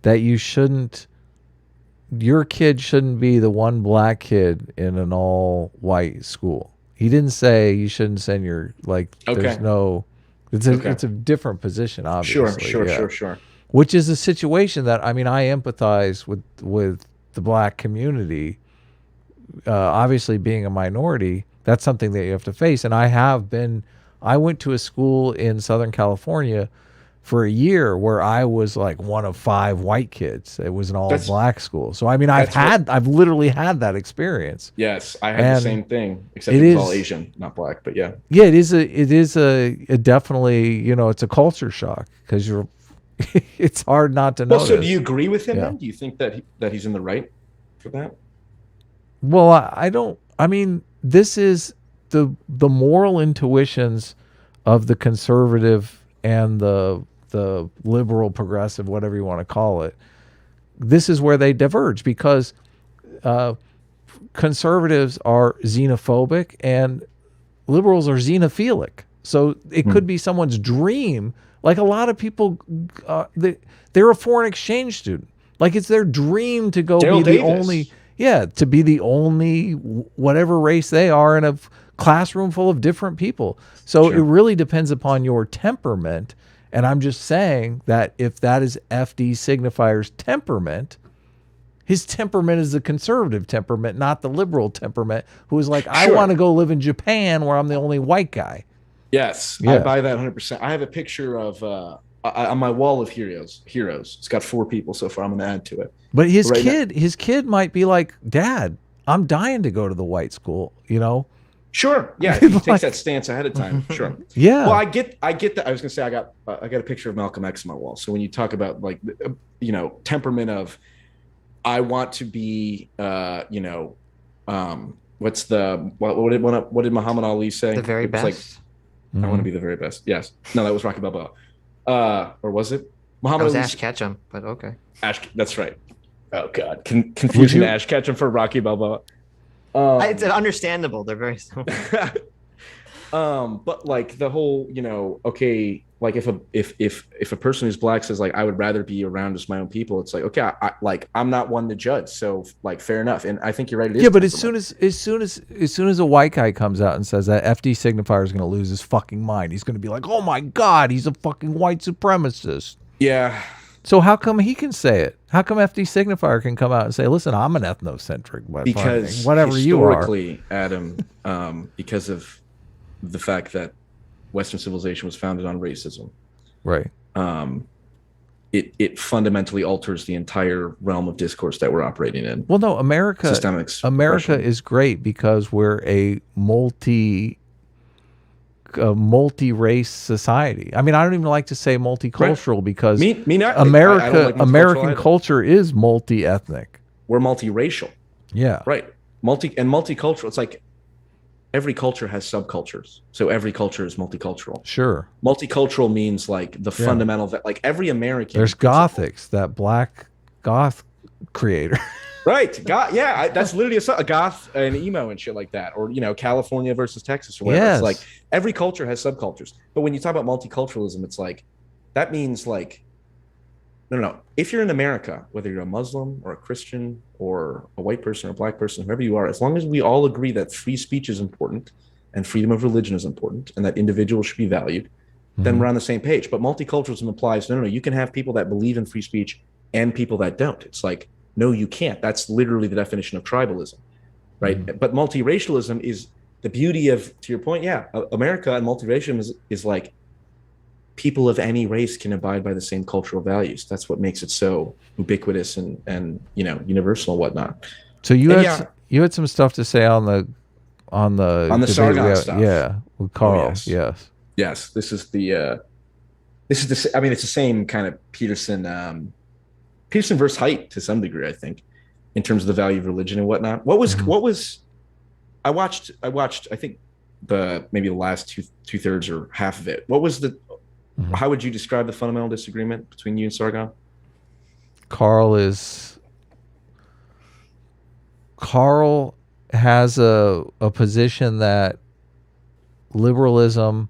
that your kid shouldn't be the one black kid in an all white school. He didn't say you shouldn't send there's no, it's a different position, obviously. Sure. Which is a situation that, I empathize with the black community, obviously being a minority. That's something that you have to face. And I went to a school in Southern California for a year where I was like one of 5 white kids. It was an all black school. So, I've literally had that experience. Yes. I had the same thing, except it's all Asian, not black, but yeah. Yeah, it is a definitely, it's a culture shock because it's hard not to notice. So do you agree with him then? Do you think that he's in the right for that? Well, I don't, this is the moral intuitions of the conservative and the liberal progressive, whatever you want to call it. This is where they diverge because conservatives are xenophobic and liberals are xenophilic. So it could be someone's dream. Like a lot of people, they're a foreign exchange student. Like it's their dream to go be the only... Yeah, to be the only whatever race they are in a classroom full of different people. So it really depends upon your temperament. And I'm just saying that if that is FD Signifier's temperament, his temperament is the conservative temperament, not the liberal temperament, who is like, I want to go live in Japan where I'm the only white guy. Yes, I buy that 100%. I have a picture of on my wall of heroes, it's got 4 people so far. I'm going to add to it. But his kid might be like, Dad, I'm dying to go to the white school, you know? Sure. Yeah. If he takes that stance ahead of time. Sure. Yeah. Well, I get that. I was going to say, I got a picture of Malcolm X on my wall. So when you talk about like, you know, temperament of, I want to be, you know, what did Muhammad Ali say? The very best. Like, I want to be the very best. Yes. No, that was Rocky Balboa. Or was it? Muhammad Ali? That was Ash Ketchum, but okay. That's right. Oh God, confusing Ash Ketchum for Rocky Balboa. It's understandable. They're very similar. But like the whole, you know, okay, like if a person who's black says like I would rather be around just my own people, it's like okay, I'm not one to judge, so like fair enough. And I think you're right. It is but as soon as a white guy comes out and says that FD Signifier is going to lose his fucking mind, he's going to be like, oh my God, he's a fucking white supremacist. Yeah. So how come he can say it? How come FD Signifier can come out and say, listen, I'm an ethnocentric, because whatever you are. Historically, Adam, because of the fact that Western civilization was founded on racism, right? It fundamentally alters the entire realm of discourse that we're operating in. Well, no, America is great because we're a multi-race society. I mean, I don't even like to say multicultural because American culture is multi-ethnic. We're multiracial. Yeah. Right. Multicultural. It's like every culture has subcultures. So every culture is multicultural. Sure. Multicultural means like the fundamental that like every American. There's Gothics, that black goth creator. Right. Yeah, that's literally a goth and emo and shit like that. Or, you know, California versus Texas or whatever. Yes. It's like every culture has subcultures. But when you talk about multiculturalism, it's like, that means like, no. If you're in America, whether you're a Muslim or a Christian or a white person or a black person, whoever you are, as long as we all agree that free speech is important and freedom of religion is important and that individuals should be valued, then we're on the same page. But multiculturalism applies, no, you can have people that believe in free speech and people that don't. It's like, no, you can't. That's literally the definition of tribalism, right? But multiracialism is the beauty of, to your point, America and multiracialism is like people of any race can abide by the same cultural values. That's what makes it so ubiquitous and you know, universal and whatnot. So you had some stuff to say on the Sargon stuff. Yeah, with Carl. Oh, yes. This is the I mean, it's the same kind of Peterson versus Haidt to some degree, I think, in terms of the value of religion and whatnot. What was I watched I think maybe the last two thirds or half of it. What was how would you describe the fundamental disagreement between you and Sargon? Carl has a position that liberalism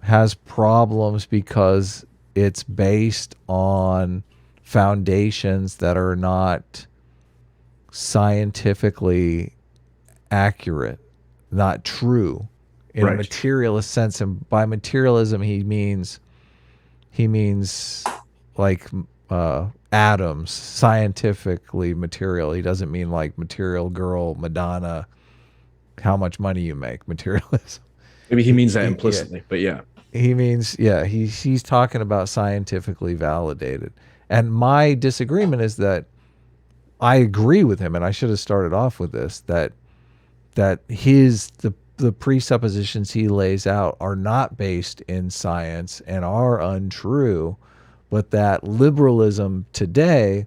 has problems because it's based on foundations that are not scientifically accurate, not true in a materialist sense. And by materialism, he means like atoms, scientifically material. He doesn't mean like material girl, Madonna, how much money you make, materialism. Maybe he means that implicitly, but yeah. He means, he's talking about scientifically validated. And my disagreement is that I agree with him, and I should have started off with this, that the presuppositions he lays out are not based in science and are untrue, but that liberalism today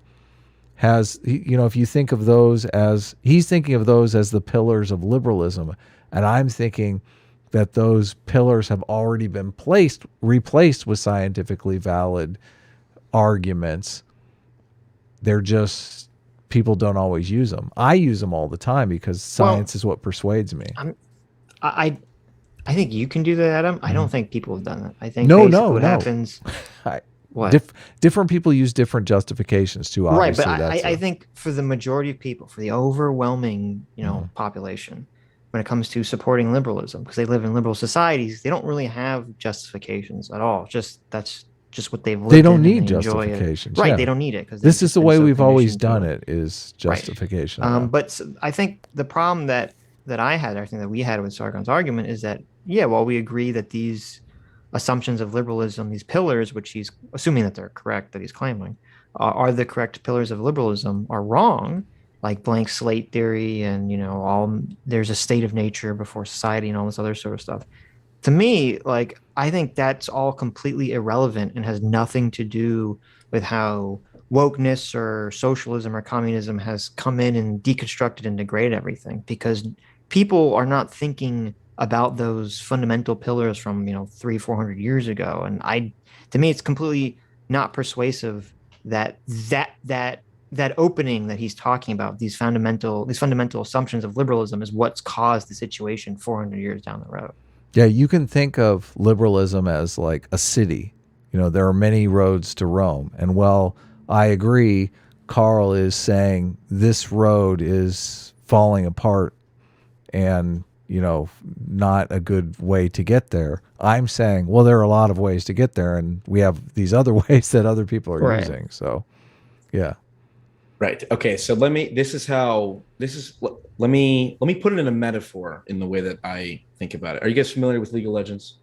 has, you know, if you think of those as, he's thinking of those as the pillars of liberalism, and I'm thinking that those pillars have already been replaced with scientifically valid arguments. They're just, people don't always use them. I use them all the time because science is what persuades me. I think you can do that, Adam. I don't think people have done that. I think what happens. Different people use different justifications too. Obviously, right, but I think for the majority of people, for the overwhelming, population, when it comes to supporting liberalism, because they live in liberal societies, they don't really have justifications at all. That's just what they've lived in. They don't need justifications. Right, they don't need it. Because this is the way we've always done it, is justification. Right. But I think the problem that I had, I think that we had with Sargon's argument is that, while we agree that these assumptions of liberalism, these pillars, which he's assuming that they're correct, that he's claiming, are the correct pillars of liberalism, are wrong, like blank slate theory and, all there's a state of nature before society and all this other sort of stuff. To me, like, I think that's all completely irrelevant and has nothing to do with how wokeness or socialism or communism has come in and deconstructed and degraded everything, because people are not thinking about those fundamental pillars from 300-400 years ago. And to me, it's completely not persuasive that opening that he's talking about, these fundamental assumptions of liberalism, is what's caused the situation 400 years down the road. Yeah, you can think of liberalism as like a city. There are many roads to Rome. And I agree, Carl is saying this road is falling apart and, not a good way to get there. I'm saying, well, there are a lot of ways to get there, and we have these other ways that other people are using. So, yeah. Right. Okay. So let me put it in a metaphor in the way that I think about it. Are you guys familiar with League of Legends?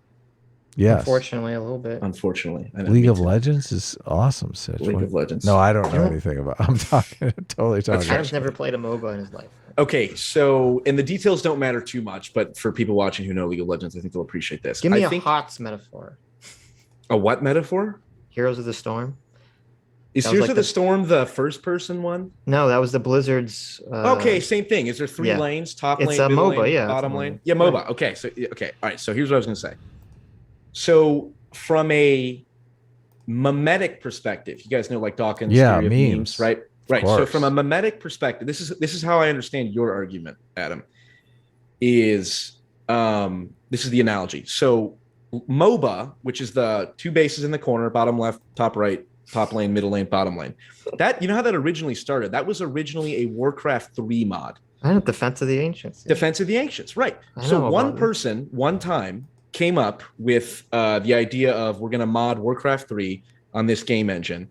Yes. Unfortunately, a little bit. Unfortunately. League of Legends is awesome, Sitch. League of Legends. No, I don't know anything about it. I'm totally talking. Adam's never played a MOBA in his life. Okay, so, and the details don't matter too much, but for people watching who know League of Legends, I think they'll appreciate this. Give me a HOTS metaphor. A what metaphor? Heroes of the Storm. Is Heroes of the Storm the first person one? No, that was the Blizzard's. Okay, same thing. Is there three lanes? Top lane, middle MOBA, lane, bottom lane? Yeah, MOBA. Right. Okay, so all right. So here's what I was going to say. So from a mimetic perspective, you guys know like Dawkins' theory of memes, right? Right. So from a mimetic perspective, this is how I understand your argument, Adam. Is this is the analogy? So MOBA, which is the two bases in the corner, bottom left, top right, top lane, middle lane, bottom lane. That, how that originally started? That was originally a Warcraft 3 mod. I know, Defense of the Ancients. Yeah. Defense of the Ancients, right? So one person, one time, came up with the idea of we're going to mod Warcraft 3 on this game engine.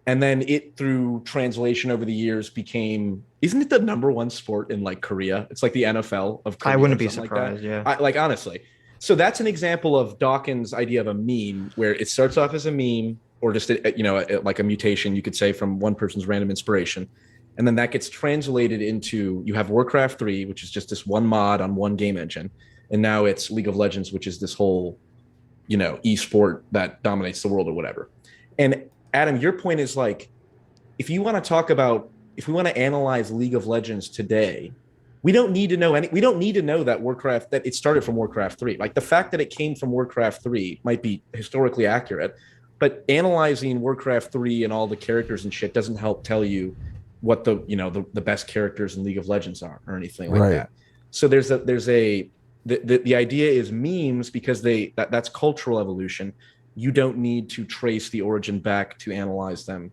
And then it, through translation over the years, became, isn't it the number one sport in like Korea? It's like the NFL of Korea. I wouldn't be surprised, like honestly. So that's an example of Dawkins' idea of a meme, where it starts off as a meme, or just like a mutation, you could say, from one person's random inspiration. And then that gets translated into, you have Warcraft 3, which is just this one mod on one game engine. And now it's League of Legends, which is this whole, esport that dominates the world or whatever. And Adam, your point is like, if we want to analyze League of Legends today, we don't need to know that that it started from Warcraft 3. Like the fact that it came from Warcraft 3 might be historically accurate, but analyzing Warcraft 3 and all the characters and shit doesn't help tell you what the best characters in League of Legends are or anything like that. So the idea is memes, because that's cultural evolution. You don't need to trace the origin back to analyze them.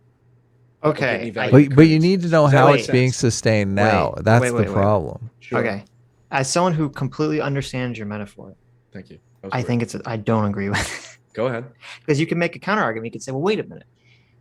Okay. But you need to know how it's being sustained now. That's the problem. Sure. Okay. As someone who completely understands your metaphor. Thank you. I think I don't agree with it. Go ahead. Because you can make a counter argument. You could say, well, wait a minute.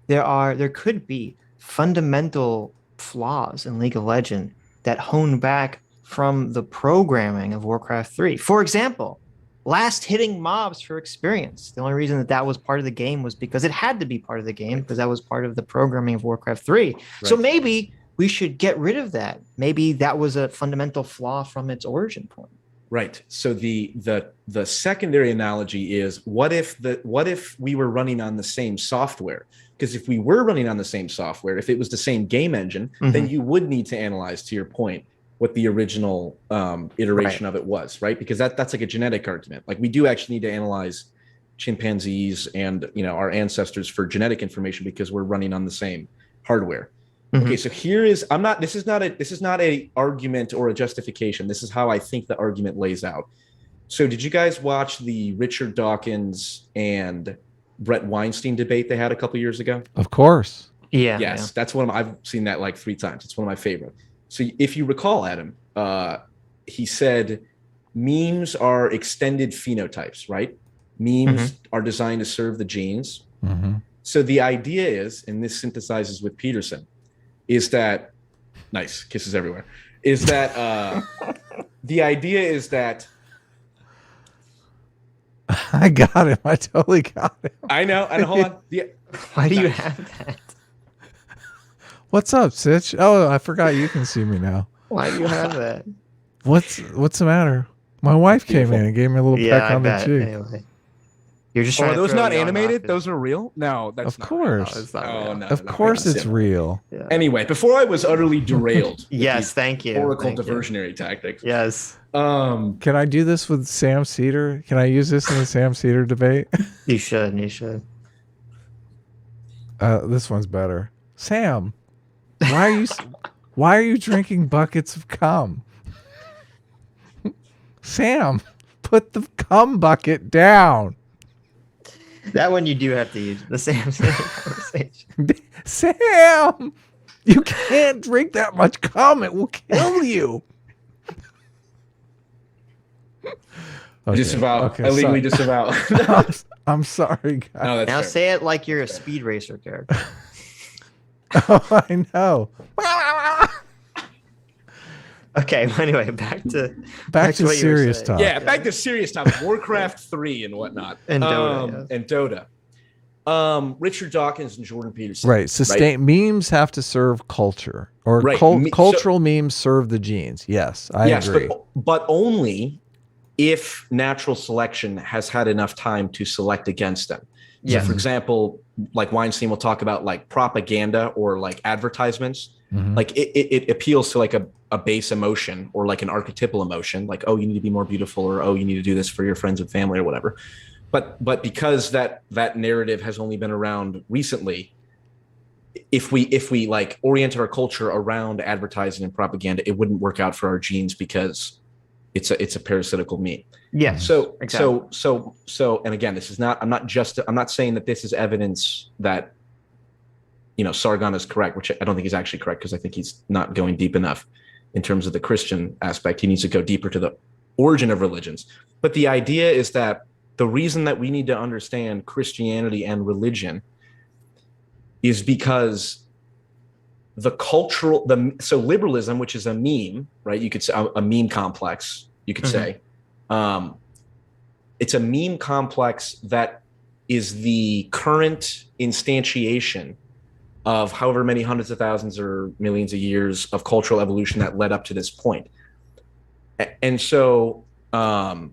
There could be fundamental flaws in League of Legends that hone back from the programming of Warcraft 3. For example, last hitting mobs for experience. The only reason that was part of the game was because it had to be part of the game, because that was part of the programming of Warcraft 3. Right. So maybe we should get rid of that. Maybe that was a fundamental flaw from its origin point. Right. So the secondary analogy is, what if we were running on the same software? Because if we were running on the same software, if it was the same game engine, then you would need to analyze, to your point, what the original iteration of it was, right? Because that's like a genetic argument. Like we do actually need to analyze chimpanzees and our ancestors for genetic information, because we're running on the same hardware. Okay, so this is not a argument or a justification. This is how I think the argument lays out. So did you guys watch the Richard Dawkins and Brett Weinstein debate they had a couple years ago? Of course. Yeah. Yes, that's one of I've seen that like 3 times. It's one of my favorite. So if you recall, Adam, he said memes are extended phenotypes, right? Memes are designed to serve the genes. So the idea is, and this synthesizes with Peterson, is that, nice, kisses everywhere, is that the idea is that I got him. I totally got him. I know. And hold on. Yeah. Why do you have that? What's up, Sitch? Oh, I forgot you can see me now. Why do you have that? What's the matter? My wife came in and gave me a little peck on the cheek. Anyway. You're just trying are to those throw not Young animated? off Those are real? No, that's of course. No, it's not oh, real. no, of course it's real. Yeah. Anyway, before I was utterly derailed. Yes, thank you. Oracle Thank diversionary tactics. Yes. Can I do this with Sam Cedar? Can I use this in the Sam Cedar debate? You should. You should. This one's better. Sam, why are you drinking buckets of cum? Sam, put the cum bucket down. That one you do have to use. The Sam conversation. Sam, you can't drink that much cum. It will kill you. Okay. Disavow. Okay, I legally disavow. I'm sorry, guys. No, now fair. Say it like you're a Speed Racer character. Oh, I know. Okay, well, anyway, back to serious topic. Yeah, back to serious topic. Warcraft 3 and whatnot. And Dota. And Dota. Richard Dawkins and Jordan Peterson. Right. Memes have to serve culture. Or cultural memes serve the genes. Yes, I agree. But only if natural selection has had enough time to select against them. So, for example, like Weinstein will talk about like propaganda or like advertisements. Mm-hmm. Like it appeals to like a base emotion or like an archetypal emotion, like, oh, you need to be more beautiful, or oh, you need to do this for your friends and family or whatever. But because that narrative has only been around recently, if we like oriented our culture around advertising and propaganda, it wouldn't work out for our genes because it's a parasitical meme. Yeah. So and again, this is not, I'm not saying that this is evidence that, Sargon is correct, which I don't think he's actually correct, because I think he's not going deep enough in terms of the Christian aspect. He needs to go deeper to the origin of religions. But the idea is that the reason that we need to understand Christianity and religion is because so liberalism, which is a meme, right? You could say a meme complex, you could say. It's a meme complex that is the current instantiation of however many hundreds of thousands or millions of years of cultural evolution that led up to this point. And so then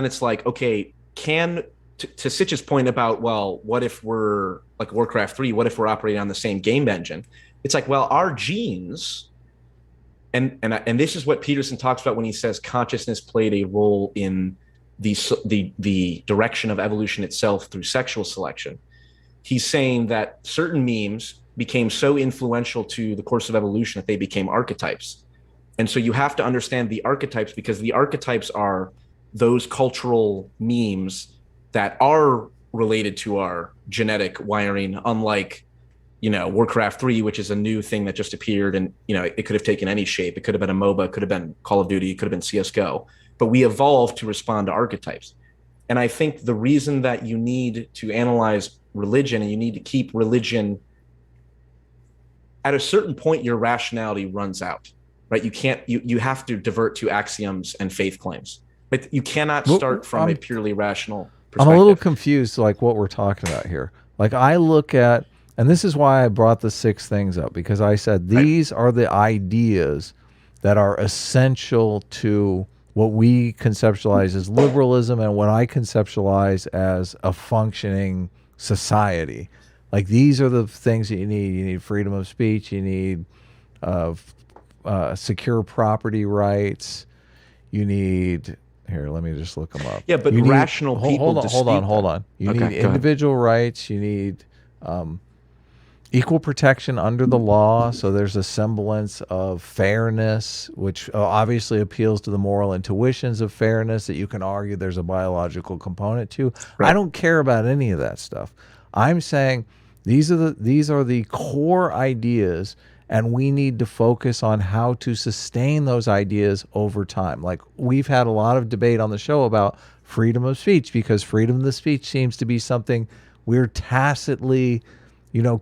it's like, okay, to Sitch's point about, well, what if we're like Warcraft 3, what if we're operating on the same game engine? It's like, well, our genes, and this is what Peterson talks about when he says consciousness played a role in the direction of evolution itself through sexual selection. He's saying that certain memes became so influential to the course of evolution that they became archetypes. And so you have to understand the archetypes, because the archetypes are those cultural memes that are related to our genetic wiring, unlike, Warcraft 3, which is a new thing that just appeared, and, it could have taken any shape. It could have been a MOBA, it could have been Call of Duty, it could have been CSGO, but we evolved to respond to archetypes. And I think the reason that you need to analyze religion, and you need to keep religion, at a certain point, your rationality runs out, right? You have to divert to axioms and faith claims, but you cannot start from a purely rational perspective. I'm a little confused, like what we're talking about here. Like I look at, and this is why I brought the 6 things up, because I said these are the ideas that are essential to what we conceptualize as liberalism and what I conceptualize as a functioning society. Like these are the things that you need. You need freedom of speech. You need secure property rights. You need, here, let me just look them up. Yeah, but rational people hold on. You need individual rights. You need equal protection under the law. So there's a semblance of fairness, which obviously appeals to the moral intuitions of fairness that you can argue there's a biological component to. Right. I don't care about any of that stuff. I'm saying these are the core ideas, and we need to focus on how to sustain those ideas over time. Like we've had a lot of debate on the show about freedom of speech, because freedom of speech seems to be something we're tacitly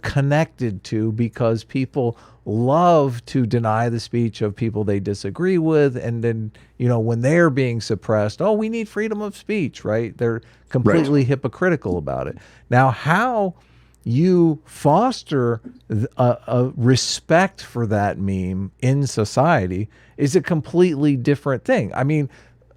connected to, because people love to deny the speech of people they disagree with. And then, when they're being suppressed, oh, we need freedom of speech, right? They're completely hypocritical about it. Now, how you foster a respect for that meme in society is a completely different thing. I mean,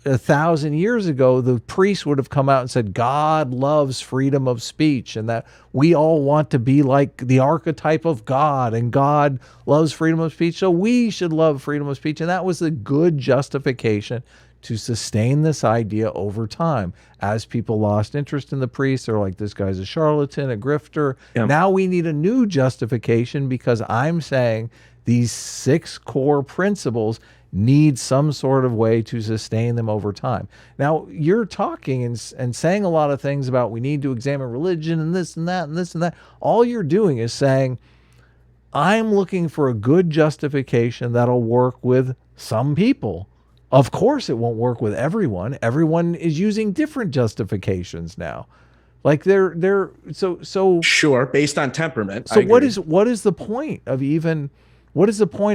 1,000 years ago, the priest would have come out and said, God loves freedom of speech, and that we all want to be like the archetype of God, and God loves freedom of speech, so we should love freedom of speech. And that was a good justification to sustain this idea over time. As people lost interest in the priest, they're like, this guy's a charlatan, a grifter. Yeah. Now we need a new justification, because I'm saying these 6 core principles need some sort of way to sustain them over time. Now, you're talking and saying a lot of things about we need to examine religion and this and that and this and that. All you're doing is saying, I'm looking for a good justification that'll work with some people. Of course, it won't work with everyone. Everyone is using different justifications now. Like so sure, based on temperament. So what is the point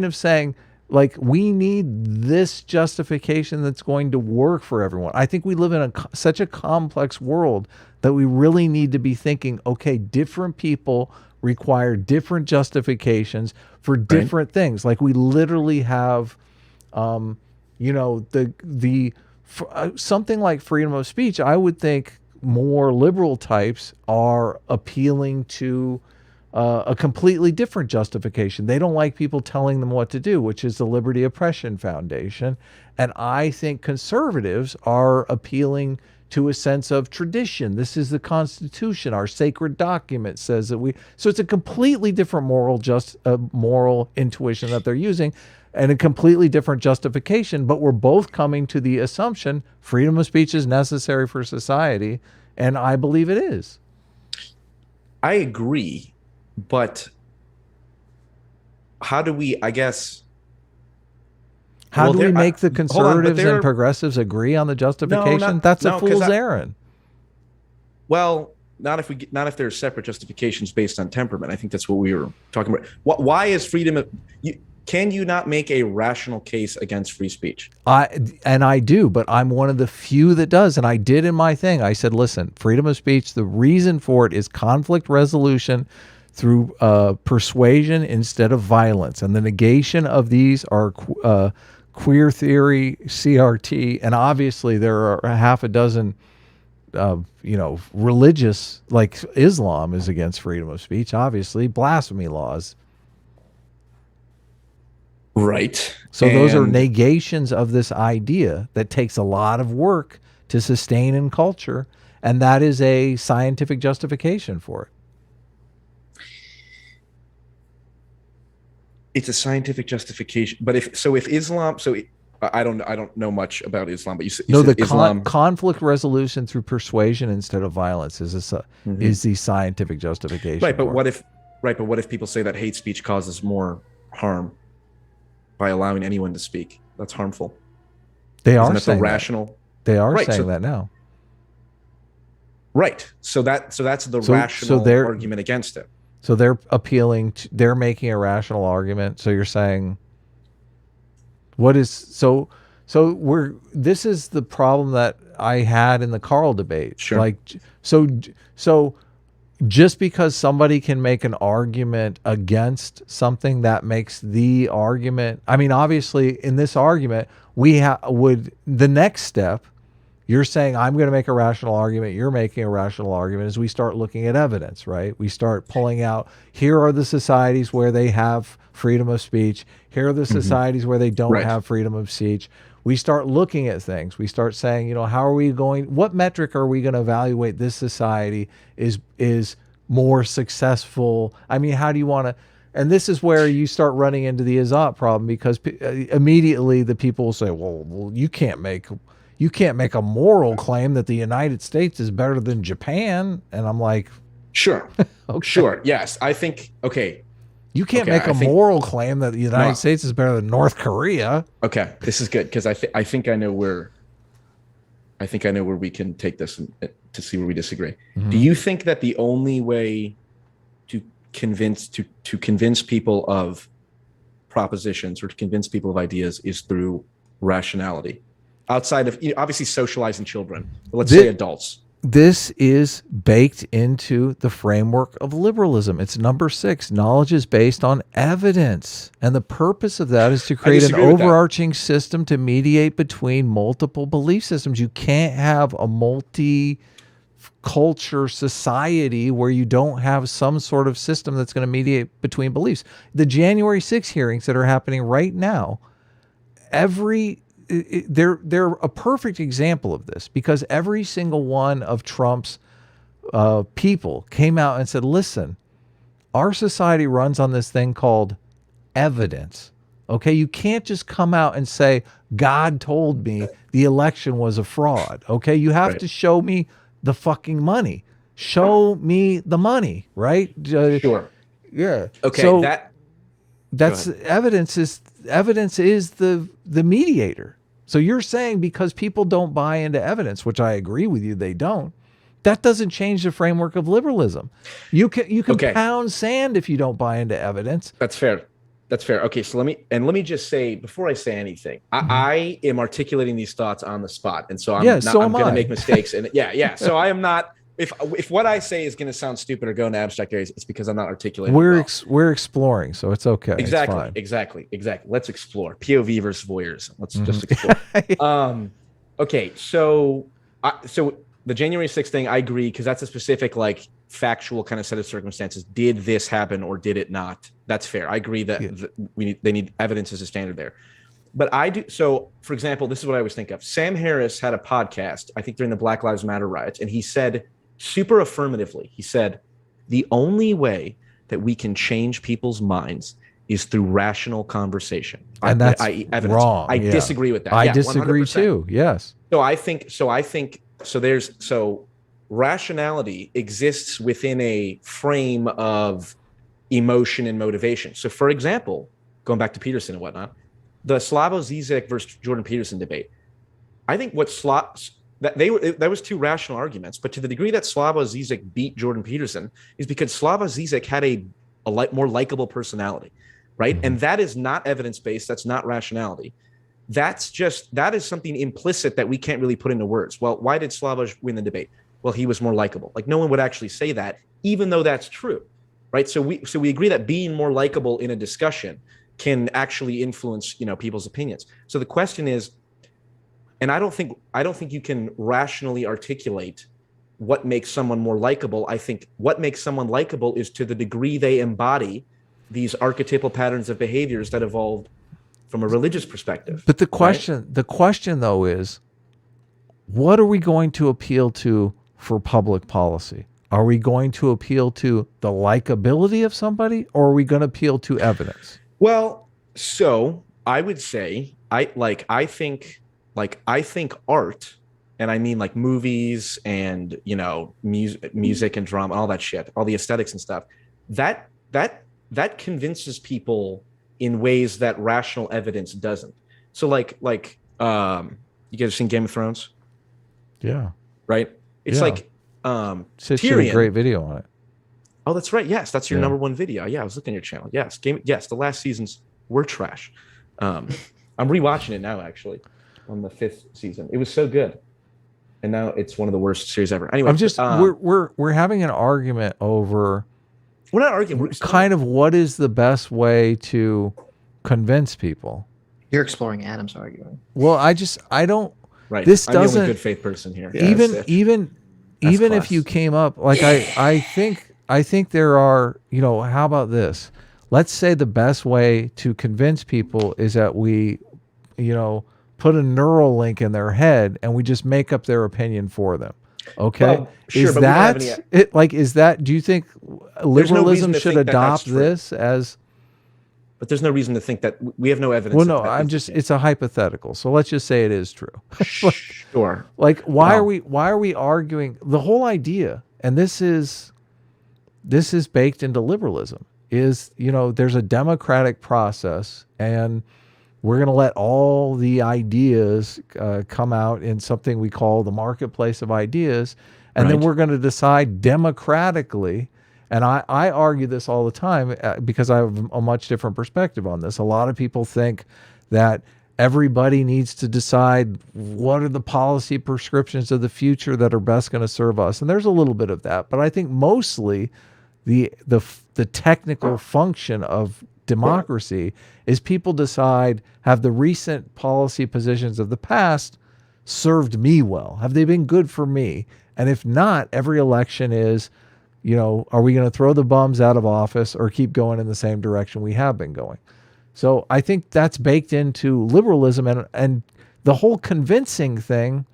of saying, like, we need this justification that's going to work for everyone? I think we live in such a complex world that we really need to be thinking, okay, different people require different justifications for different things. Like, we literally have, something like freedom of speech. I would think more liberal types are appealing to a completely different justification. They don't like people telling them what to do, which is the Liberty Oppression Foundation. And I think conservatives are appealing to a sense of tradition. This is the Constitution. Our sacred document says that so it's a completely different moral intuition that they're using, and a completely different justification. But we're both coming to the assumption freedom of speech is necessary for society. And I believe it is. I agree. But how do we, I guess... How do we make the conservatives and progressives agree on the justification? That's a fool's errand. Well, not if there's separate justifications based on temperament. I think that's what we were talking about. Why is freedom... Can you not make a rational case against free speech? I do, but I'm one of the few that does. And I did in my thing. I said, listen, freedom of speech, the reason for it is conflict resolution through persuasion instead of violence. And the negation of these are queer theory, CRT, and obviously there are a half a dozen, religious, like Islam is against freedom of speech, obviously, blasphemy laws. Right. So those are negations of this idea that takes a lot of work to sustain in culture, and that is a scientific justification for it. It's a scientific justification, but if Islam, I don't know much about Islam, but you said Islam. Conflict resolution through persuasion instead of violence is the scientific justification. Right, but what if people say that hate speech causes more harm by allowing anyone to speak? That's harmful. They are saying rational. They are saying that now. Right. So that's the rational argument against it. So they're appealing to, they're making a rational argument. So you're saying, this is the problem that I had in the Carl debate. Sure. Like, so just because somebody can make an argument against something, that makes the argument, I mean, obviously in this argument, the next step, you're saying, I'm going to make a rational argument, you're making a rational argument, as we start looking at evidence, right? We start pulling out, here are the societies where they have freedom of speech. Here are the societies where they don't have freedom of speech. We start looking at things. We start saying, what metric are we going to evaluate this society is more successful? I mean, how do you want to, and this is where you start running into the Azotte problem, because immediately the people will say, well, you can't make a moral claim that the United States is better than Japan. And I'm like, sure. Okay. Sure. Yes. I think, okay. You can't make a moral claim that the United States is better than North Korea. Okay. This is good, because I think I know where we can take this to see where we disagree. Mm-hmm. Do you think that the only way to convince people of propositions or to convince people of ideas is through rationality. Outside of obviously socializing children, but let's say adults. This is baked into the framework of liberalism. It's number 6. Knowledge is based on evidence. And the purpose of that is to create an overarching system to mediate between multiple belief systems. You can't have a multi-culture society where you don't have some sort of system that's going to mediate between beliefs. The January 6 hearings that are happening right now, they're a perfect example of this, because every single one of Trump's people came out and said, listen, our society runs on this thing called evidence. Okay, you can't just come out and say, God told me the election was a fraud. Okay, you have to show me the fucking money. Show me the money, right? Sure. Yeah. Okay, so that's evidence is the mediator. So you're saying because people don't buy into evidence, which I agree with you, they don't, that doesn't change the framework of liberalism. You can pound sand if you don't buy into evidence. That's fair. Okay, so let me just say, before I say anything, I am articulating these thoughts on the spot, and so I'm going to make mistakes. And so I am not. If what I say is going to sound stupid or go into abstract areas, it's because I'm not articulating. We're exploring, so it's okay. Exactly. Let's explore POV versus voyeurism. Let's just explore. Okay, so the January 6th thing, I agree, because that's a specific factual kind of set of circumstances. Did this happen or did it not? That's fair. I agree that they need evidence as a standard there. But I do. So, for example, this is what I always think of. Sam Harris had a podcast, I think during the Black Lives Matter riots, and he said super affirmatively, he said, the only way that we can change people's minds is through rational conversation. And that's wrong. I disagree with that. I disagree 100%. Too. Yes. So I think rationality exists within a frame of emotion and motivation. So, for example, going back to Peterson and whatnot, the Slavoj Žižek versus Jordan Peterson debate, I think that was two rational arguments, but to the degree that Slavoj Žižek beat Jordan Peterson is because Slavoj Žižek had a more likable personality, right? And that is not evidence-based. That's not rationality. That is something implicit that we can't really put into words. Well, why did Slavoj win the debate? Well, he was more likable. No one would actually say that, even though that's true, right? So we agree that being more likable in a discussion can actually influence, people's opinions. So the question is, and I don't think you can rationally articulate what makes someone more likable. I think what makes someone likable is to the degree they embody these archetypal patterns of behaviors that evolved from a religious perspective. But the question though is, what are we going to appeal to for public policy? Are we going to appeal to the likability of somebody, or are we going to appeal to evidence? Well, so I would say I think art, and I mean movies and music and drama, all that shit, all the aesthetics and stuff, that convinces people in ways that rational evidence doesn't. So you guys seen Game of Thrones? Yeah. Right? It's Sitch did a great video on it. Oh, that's right. Yes, that's your number one video. Yeah, I was looking at your channel. Yes, the last seasons were trash. I'm rewatching it now, actually, on the 5th season. It was so good, and now it's one of the worst series ever. Anyway, I'm just we're having an argument over. We're not arguing. We're kind of what is the best way to convince people. You're exploring Adam's argument. Well, I don't. Right. This I'm doesn't. the only good faith person here. Even if you came up I think there are, how about this? Let's say the best way to convince people is that we, put a neural link in their head and we just make up their opinion for them. Okay. Well, sure, is that it? Is that, do you think liberalism should adopt this as? But there's no reason to think that we have no evidence. Well, no, it's a hypothetical. So let's just say it is true. Sure. Why are we arguing the whole idea? And this is baked into liberalism is, there's a democratic process and we're going to let all the ideas come out in something we call the marketplace of ideas. And then we're going to decide democratically. And I argue this all the time because I have a much different perspective on this. A lot of people think that everybody needs to decide what are the policy prescriptions of the future that are best going to serve us. And there's a little bit of that, but I think mostly the technical function of democracy is people decide, have the recent policy positions of the past served me well? Have they been good for me? And if not, every election is, are we going to throw the bums out of office or keep going in the same direction we have been going? So I think that's baked into liberalism, and the whole convincing thing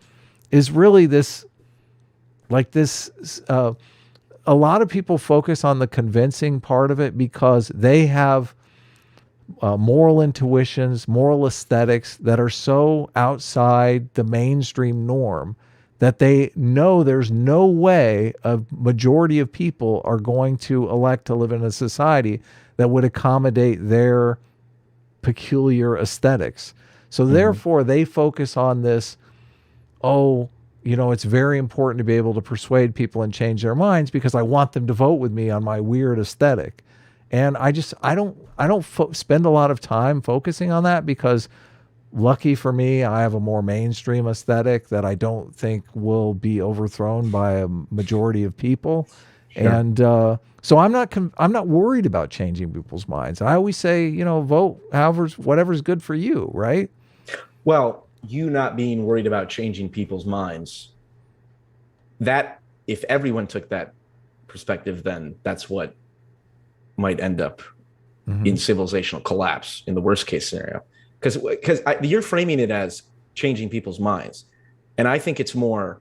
is really this, a lot of people focus on the convincing part of it because they have moral intuitions, moral aesthetics that are so outside the mainstream norm that they know there's no way a majority of people are going to elect to live in a society that would accommodate their peculiar aesthetics. So therefore they focus on this, it's very important to be able to persuade people and change their minds because I want them to vote with me on my weird aesthetic. And I don't spend a lot of time focusing on that because lucky for me, I have a more mainstream aesthetic that I don't think will be overthrown by a majority of people. Sure. And so I'm not worried about changing people's minds. I always say, vote whatever's good for you, right? Well, you not being worried about changing people's minds, that if everyone took that perspective, then that's what might end up in civilizational collapse in the worst case scenario. Because you're framing it as changing people's minds. And I think it's more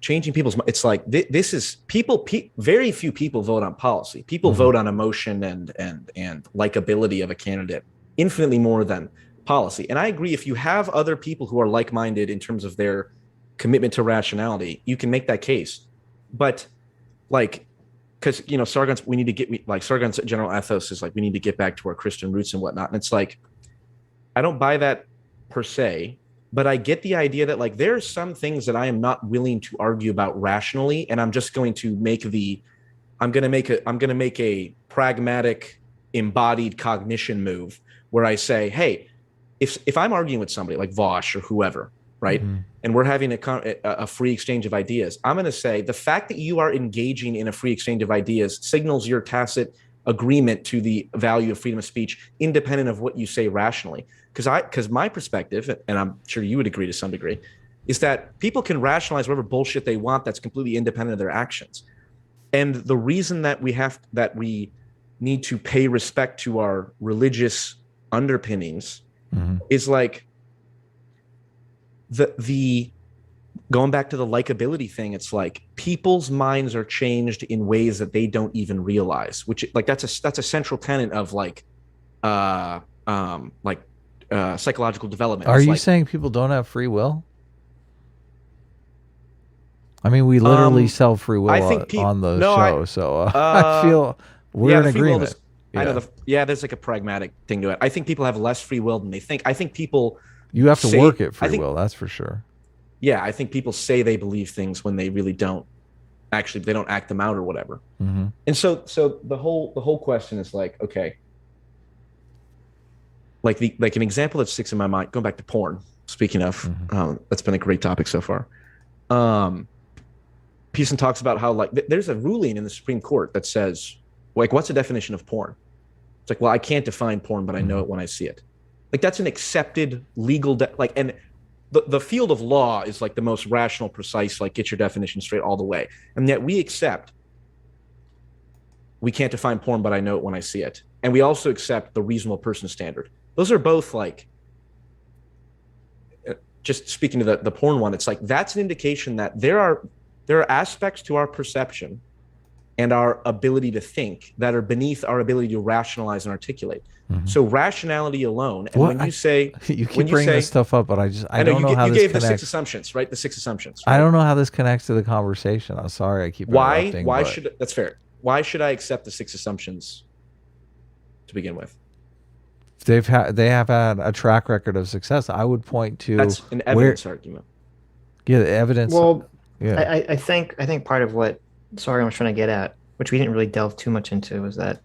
changing people's minds. It's like this is people, very few people vote on policy. People vote on emotion and likability of a candidate infinitely more than policy. And I agree, if you have other people who are like-minded in terms of their commitment to rationality, you can make that case. But because Sargon's Sargon's general ethos is we need to get back to our Christian roots and whatnot. And it's I don't buy that per se, but I get the idea that there are some things that I am not willing to argue about rationally, and I'm just going to make I'm going to make a pragmatic embodied cognition move where I say, hey, if I'm arguing with somebody like Vosh or whoever, right? And we're having a free exchange of ideas, I'm going to say the fact that you are engaging in a free exchange of ideas signals your tacit agreement to the value of freedom of speech, independent of what you say rationally. Because my perspective, and I'm sure you would agree to some degree, is that people can rationalize whatever bullshit they want that's completely independent of their actions. And the reason that we need to pay respect to our religious underpinnings is the going back to the likability thing. It's people's minds are changed in ways that they don't even realize, which that's a central tenet of psychological development. Are you saying people don't have free will? I mean, we literally sell free will on the show, so I feel we're in agreement. There's a pragmatic thing to it. I think people have less free will than they think. I think people you have to work at free will, that's for sure. Yeah, I think people say they believe things when they really don't. Actually, they don't act them out or whatever. And so the whole question is okay. An example that sticks in my mind, going back to porn. Speaking of, that's been a great topic so far. Peterson talks about how there's a ruling in the Supreme Court that says what's the definition of porn? It's I can't define porn, but I know it when I see it. That's an accepted legal and the field of law is the most rational, precise, get your definition straight all the way. And yet we accept we can't define porn, but I know it when I see it. And we also accept the reasonable person standard. Those are both just speaking to the porn one, it's that's an indication that there are aspects to our perception and our ability to think that are beneath our ability to rationalize and articulate. So rationality alone, and when you say you keep bringing this stuff up, but I don't know how this connects. You gave the 6 assumptions, right? The 6 assumptions. Right? I don't know how this connects to the conversation. I'm sorry, I keep interrupting. That's fair. Why should I accept the 6 assumptions to begin with? They have had a track record of success. I would point to that's an evidence argument. Yeah, the evidence. Well, yeah. I think part of what sorry, I'm trying to get at, which we didn't really delve too much into, was that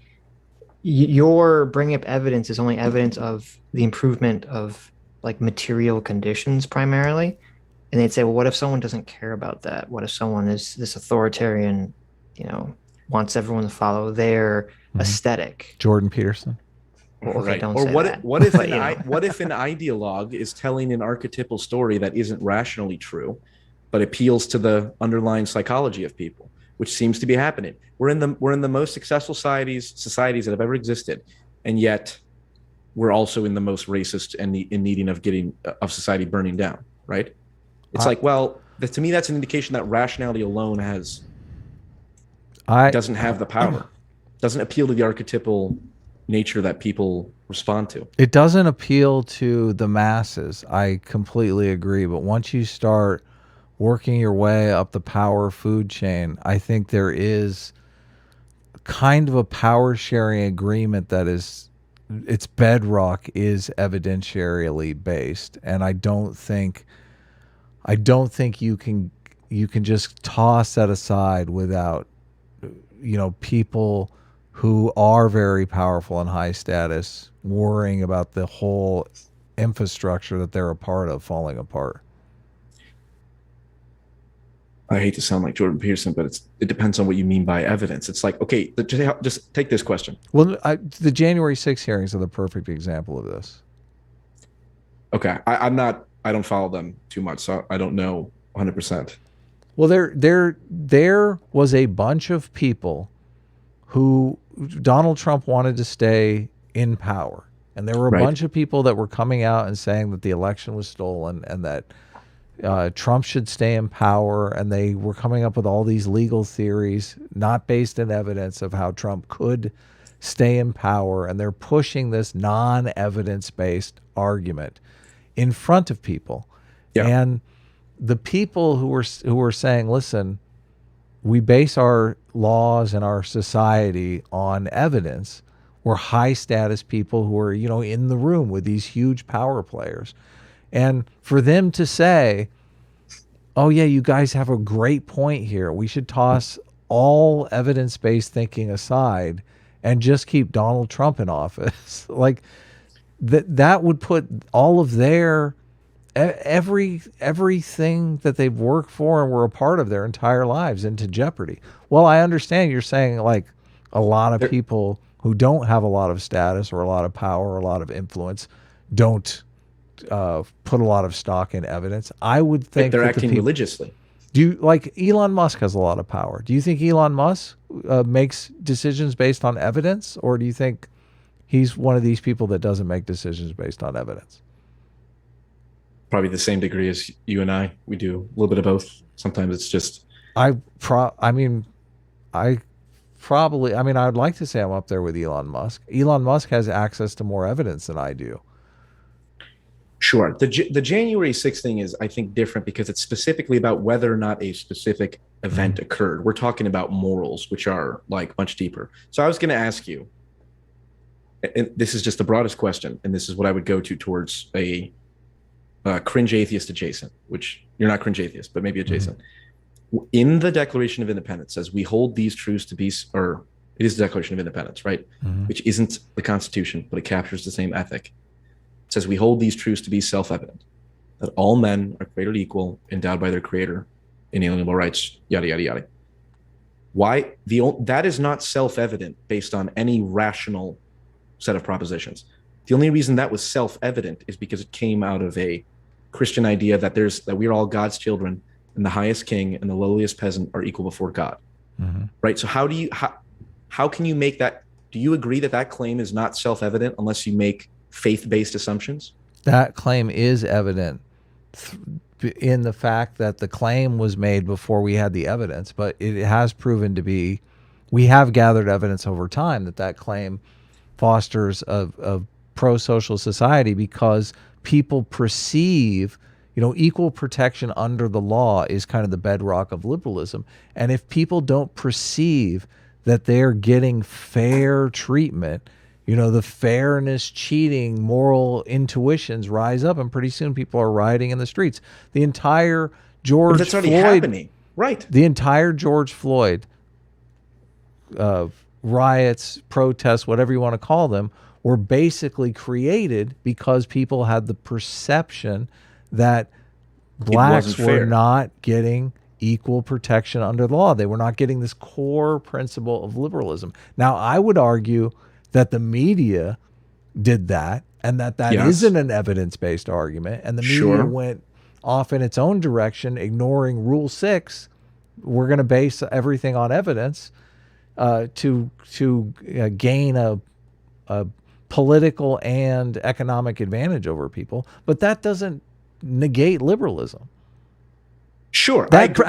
your bringing up evidence is only evidence of the improvement of like material conditions primarily. And they'd say, well, what if someone doesn't care about that? What if someone is this authoritarian, wants everyone to follow their aesthetic? Jordan Peterson. Well, okay, right. don't Or say what? that. What if what if an ideologue is telling an archetypal story that isn't rationally true, but appeals to the underlying psychology of people, which seems to be happening? We're in the most successful societies that have ever existed, and yet we're also in the most racist and in needing of society burning down. Right? It's to me, that's an indication that rationality alone doesn't have the power, doesn't appeal to the archetypal nature that people respond to. It doesn't appeal to the masses. I completely agree. But once you start working your way up the power food chain, I think there is kind of a power sharing agreement that is, its bedrock is evidentiarily based. And I don't think you can just toss that aside without, people who are very powerful and high status worrying about the whole infrastructure that they're a part of falling apart. I hate to sound like Jordan Peterson, but it depends on what you mean by evidence. It's like, okay, just take this question. Well, the January 6th hearings are the perfect example of this. Okay, I don't follow them too much, so I don't know 100%. Well, there was a bunch of people who Donald Trump wanted to stay in power. And there were a bunch of people that were coming out and saying that the election was stolen and that Trump should stay in power. And they were coming up with all these legal theories, not based in evidence, of how Trump could stay in power. And they're pushing this non-evidence-based argument in front of people. Yeah. And the people who were saying, listen, we base our laws and our society on evidence, were high status people who are, in the room with these huge power players. And for them to say, oh yeah, you guys have a great point here, we should toss all evidence-based thinking aside and just keep Donald Trump in office. Like that would put all of their everything that they've worked for and were a part of their entire lives into jeopardy. Well, I understand you're saying like a lot of people who don't have a lot of status or a lot of power or a lot of influence don't put a lot of stock in evidence. I would think they're acting religiously. Do you like Elon Musk has a lot of power? Do you think Elon Musk makes decisions based on evidence, or do you think he's one of these people that doesn't make decisions based on evidence? Probably the same degree as you and I. We do a little bit of both. Sometimes it's just. I'd like to say I'm up there with Elon Musk. Elon Musk has access to more evidence than I do. Sure. The January 6th thing is, I think, different because it's specifically about whether or not a specific event occurred. We're talking about morals, which are like much deeper. So I was going to ask you, and this is just the broadest question, and this is what I would go towards a cringe atheist adjacent, which you're not cringe atheist, but maybe adjacent. In the Declaration of Independence says we hold these truths to be, or it is the Declaration of Independence, right? Which isn't the Constitution, but it captures the same ethic. It says we hold these truths to be self-evident, that all men are created equal, endowed by their creator, inalienable rights, yada, yada, yada. Why? That is not self-evident based on any rational set of propositions. The only reason that was self-evident is because it came out of a Christian idea that we're all God's children, and the highest king and the lowliest peasant are equal before God. Right? So how can you make that? Do you agree that claim is not self-evident unless you make faith-based assumptions? That claim is evident in the fact that the claim was made before we had the evidence, but it has proven to be, we have gathered evidence over time that claim fosters a pro-social society because people perceive, equal protection under the law is kind of the bedrock of liberalism. And if people don't perceive that they're getting fair treatment, the fairness, cheating, moral intuitions rise up, and pretty soon people are rioting in the streets. The entire George Floyd, that's already happening, right? The entire George Floyd riots, protests, whatever you want to call them, were basically created because people had the perception that blacks were not getting equal protection under the law. They were not getting this core principle of liberalism. Now, I would argue that the media did that, and that isn't an evidence-based argument, and the media went off in its own direction, ignoring Rule 6. We're going to base everything on evidence to gain a political and economic advantage over people, but that doesn't negate liberalism. Sure, that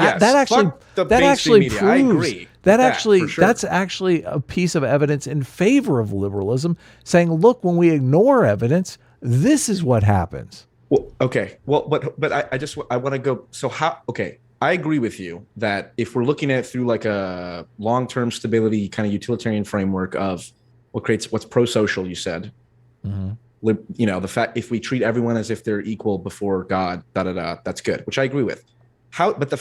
actually proves I agree that's actually a piece of evidence in favor of liberalism, saying, look, when we ignore evidence, this is what happens. Well, okay. Well, but I want to go. So how? Okay, I agree with you that if we're looking at it through like a long-term stability kind of utilitarian framework of what's pro-social, you said, the fact if we treat everyone as if they're equal before God, that's good, which I agree with. But the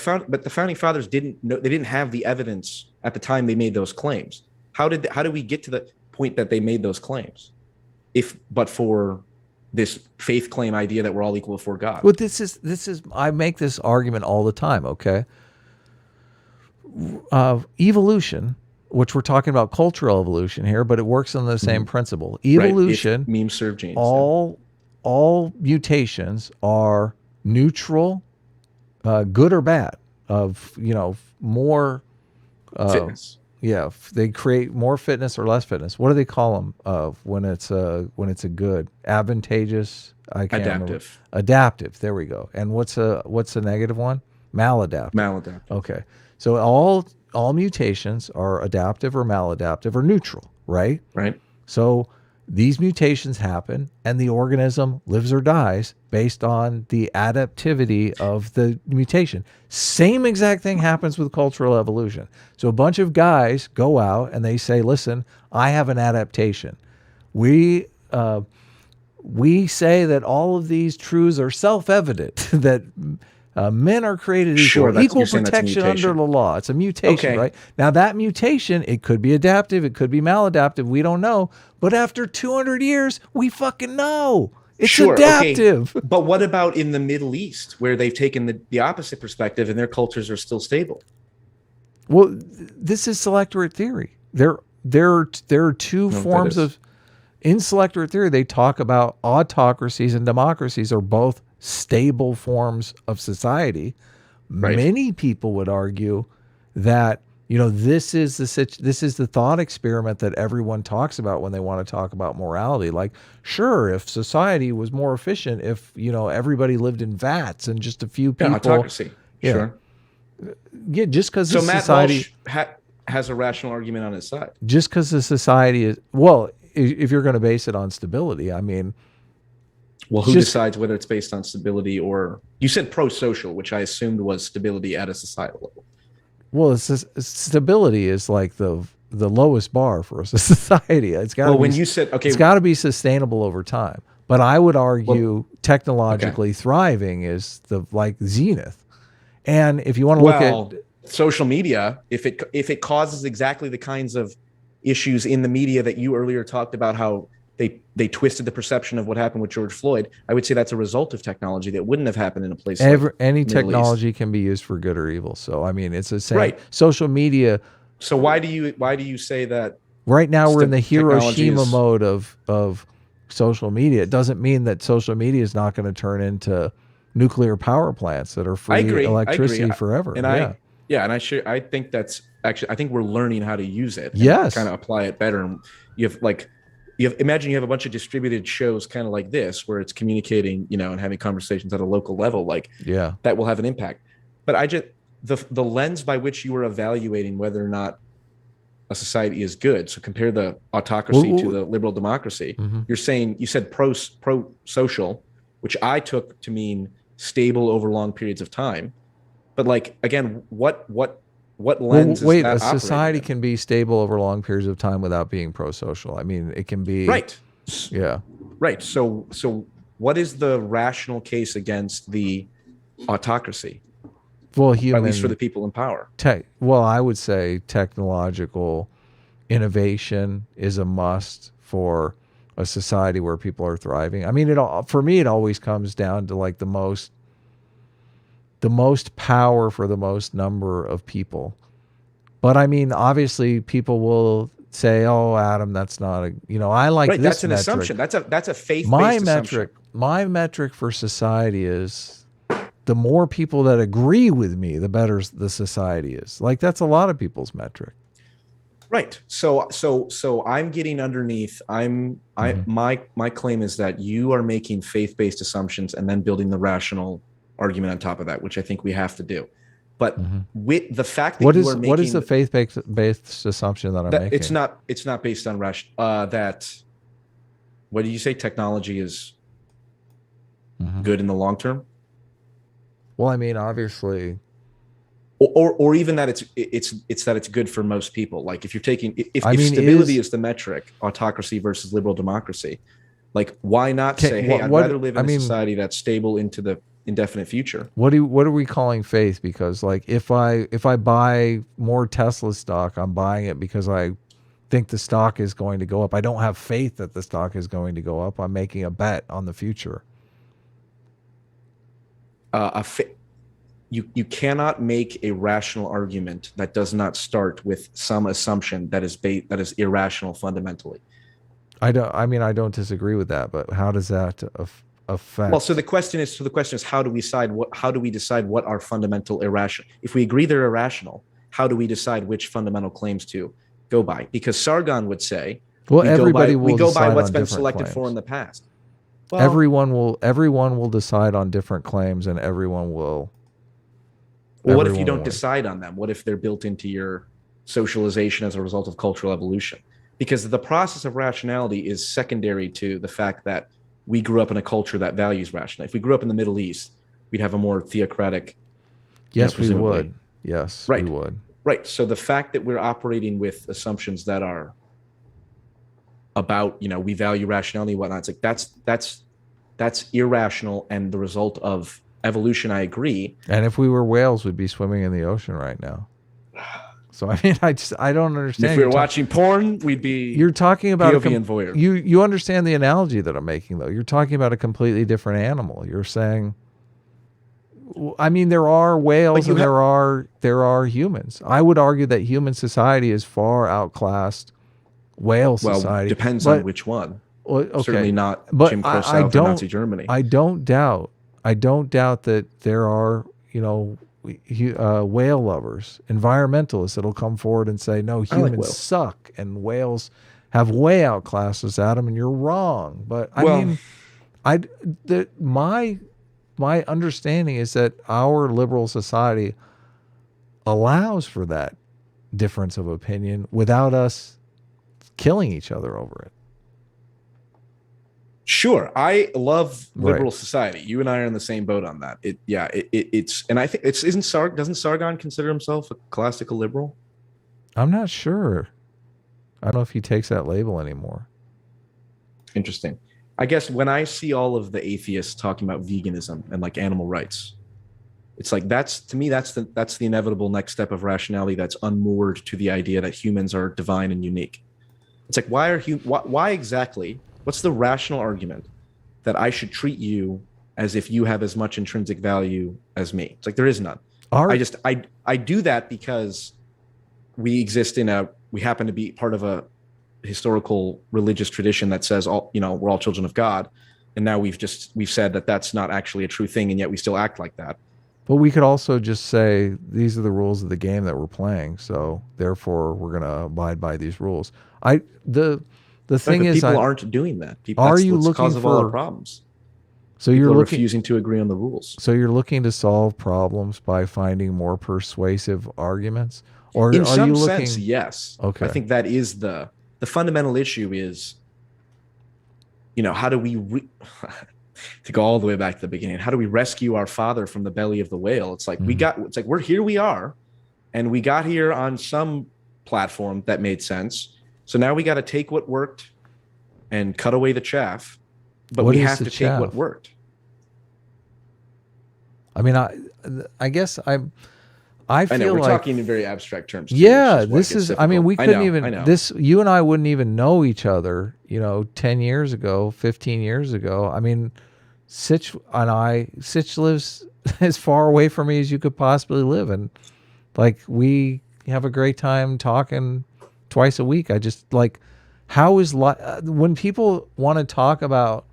founding fathers didn't have the evidence at the time they made those claims. How did we get to the point that they made those claims? But for this faith claim idea that we're all equal before God. Well, this is I make this argument all the time. Okay, evolution, which we're talking about cultural evolution here, but it works on the same principle. Evolution, right. Memes serve genes. All mutations are neutral, good or bad. Of more fitness. Yeah, they create more fitness or less fitness. What do they call them when it's a good? Advantageous. I can't remember. Adaptive. There we go. And what's a negative one? Maladaptive. Maladaptive. Okay. So all mutations are adaptive or maladaptive or neutral, right? Right. So these mutations happen, and the organism lives or dies based on the adaptivity of the mutation. Same exact thing happens with cultural evolution. So a bunch of guys go out and they say, listen, I have an adaptation. We say that all of these truths are self-evident, that men are created equal protection under the law. It's a mutation, right? Now that mutation, it could be adaptive, it could be maladaptive, we don't know. But after 200 years, we fucking know. It's adaptive. Okay. But what about in the Middle East, where they've taken the opposite perspective and their cultures are still stable? Well, this is selectorate theory. There are two forms of... In selectorate theory, they talk about autocracies and democracies are both stable forms of society. Right. Many people would argue that this is the thought experiment that everyone talks about when they want to talk about morality. Like, sure, if society was more efficient, if everybody lived in vats and just a few people, autocracy. Yeah. Sure. Yeah, just because Matt society has a rational argument on his side. Just because the society is if you're going to base it on stability, I mean. Well, who decides whether it's based on stability or... You said pro-social, which I assumed was stability at a societal level. Well, stability is like the lowest bar for a society. It's got it's got to be sustainable over time. But I would argue technologically thriving is the zenith. And if you want to look at social media, if it causes exactly the kinds of issues in the media that you earlier talked about, how they twisted the perception of what happened with George Floyd, I would say that's a result of technology that wouldn't have happened in a place like any technology can be used for good or evil. So I mean, it's the same. Right. Social media. So why do you say that? Right now we're in the Hiroshima mode of social media. It doesn't mean that social media is not going to turn into nuclear power plants that are free electricity forever. And I think that's actually, I think we're learning how to use it. Yes. Kind of apply it better. And imagine you have a bunch of distributed shows kind of like this, where it's communicating, and having conversations at a local level, that will have an impact. But the lens by which you are evaluating whether or not a society is good. So compare the autocracy to the liberal democracy. Mm-hmm. You said pro-social, which I took to mean stable over long periods of time. But again, what lens is that? A society can be stable over long periods of time without being pro-social. I mean, it can be... Right. Yeah. Right. So what is the rational case against the autocracy? Well, at least for the people in power. I would say technological innovation is a must for a society where people are thriving. I mean, for me, it always comes down to like the most power for the most number of people. But I mean, obviously, people will say, "Oh, Adam, that's not a I like this That's an metric. assumption. That's a faith-based assumption. My metric for society is the more people that agree with me, the better the society is. Like that's a lot of people's metric. Right. So I'm getting underneath. My claim is that you are making faith-based assumptions and then building the rational argument on top of that, which I think we have to do. But with the fact that what is the faith-based assumption that I'm making? It's not based on that. What did you say? Technology is good in the long term. Well, I mean, obviously. Or even that it's that it's good for most people. Like if stability is the metric, autocracy versus liberal democracy, like why not say, hey, I'd rather live in a society that's stable into the indefinite future. What are we calling faith? Because like if I buy more Tesla stock, I'm buying it because I think the stock is going to go up. I don't have faith that the stock is going to go up. I'm making a bet on the future. You cannot make a rational argument that does not start with some assumption that is irrational fundamentally. I don't disagree with that, but how does that affect? Well, so the question is how do we decide what are fundamental irrational? If we agree they're irrational, how do we decide which fundamental claims to go by? Because Sargon would say, well, we go by what's been selected for in the past. Well, everyone will decide on different claims, and everyone will. Well, what if you don't decide on them? What if they're built into your socialization as a result of cultural evolution? Because the process of rationality is secondary to the fact that we grew up in a culture that values rationality. If we grew up in the Middle East, we'd have a more theocratic. Yes, we would. Yes, right. We would. Right. So the fact that we're operating with assumptions that are about, we value rationality and whatnot, it's like that's irrational and the result of evolution. I agree. And if we were whales, we'd be swimming in the ocean right now. So I mean, I don't understand. If we were watching porn, we'd be. You're talking about POV and voyeur. You understand the analogy that I'm making, though. You're talking about a completely different animal. You're saying, I mean, there are whales and there are humans. I would argue that human society is far outclassed whale society. Well, depends on which one. Well, okay. Certainly not Jim Crow South or Nazi Germany. I don't doubt that there are, whale lovers, environmentalists that'll come forward and say, no, humans suck and whales have way outclassed us, Adam, and you're wrong. But my understanding is that our liberal society allows for that difference of opinion without us killing each other over it. Sure, I love liberal society. You and I are in the same boat on that. It's and I think doesn't Sargon consider himself a classical liberal? I'm not sure. I don't know if he takes that label anymore. Interesting. I guess when I see all of the atheists talking about veganism and like animal rights, it's like that's the inevitable next step of rationality that's unmoored to the idea that humans are divine and unique. It's like why exactly? What's the rational argument that I should treat you as if you have as much intrinsic value as me? It's like there is none. I do that because we happen to be part of a historical religious tradition that says we're all children of God, and now we've said that that's not actually a true thing, and yet we still act like that. But we could also just say these are the rules of the game that we're playing, so therefore we're going to abide by these rules. The thing is, people aren't doing that. Are you looking cause of all our problems? So people are refusing to agree on the rules. So you're looking to solve problems by finding more persuasive arguments, or in are some you looking? Sense, yes. Okay. I think that is the fundamental issue. Is how do we to go all the way back to the beginning? How do we rescue our father from the belly of the whale? It's like we're here. We are, and we got here on some platform that made sense. So now we got to take what worked and cut away the chaff, but we have to take what worked. I mean, I guess I feel know we're like, talking in very abstract terms. Yeah, this is. I mean, we couldn't even. This you and I wouldn't even know each other. 10 years ago, 15 years ago. I mean, Sitch lives as far away from me as you could possibly live, and like we have a great time talking twice a week. I just like, how is when people want to talk about,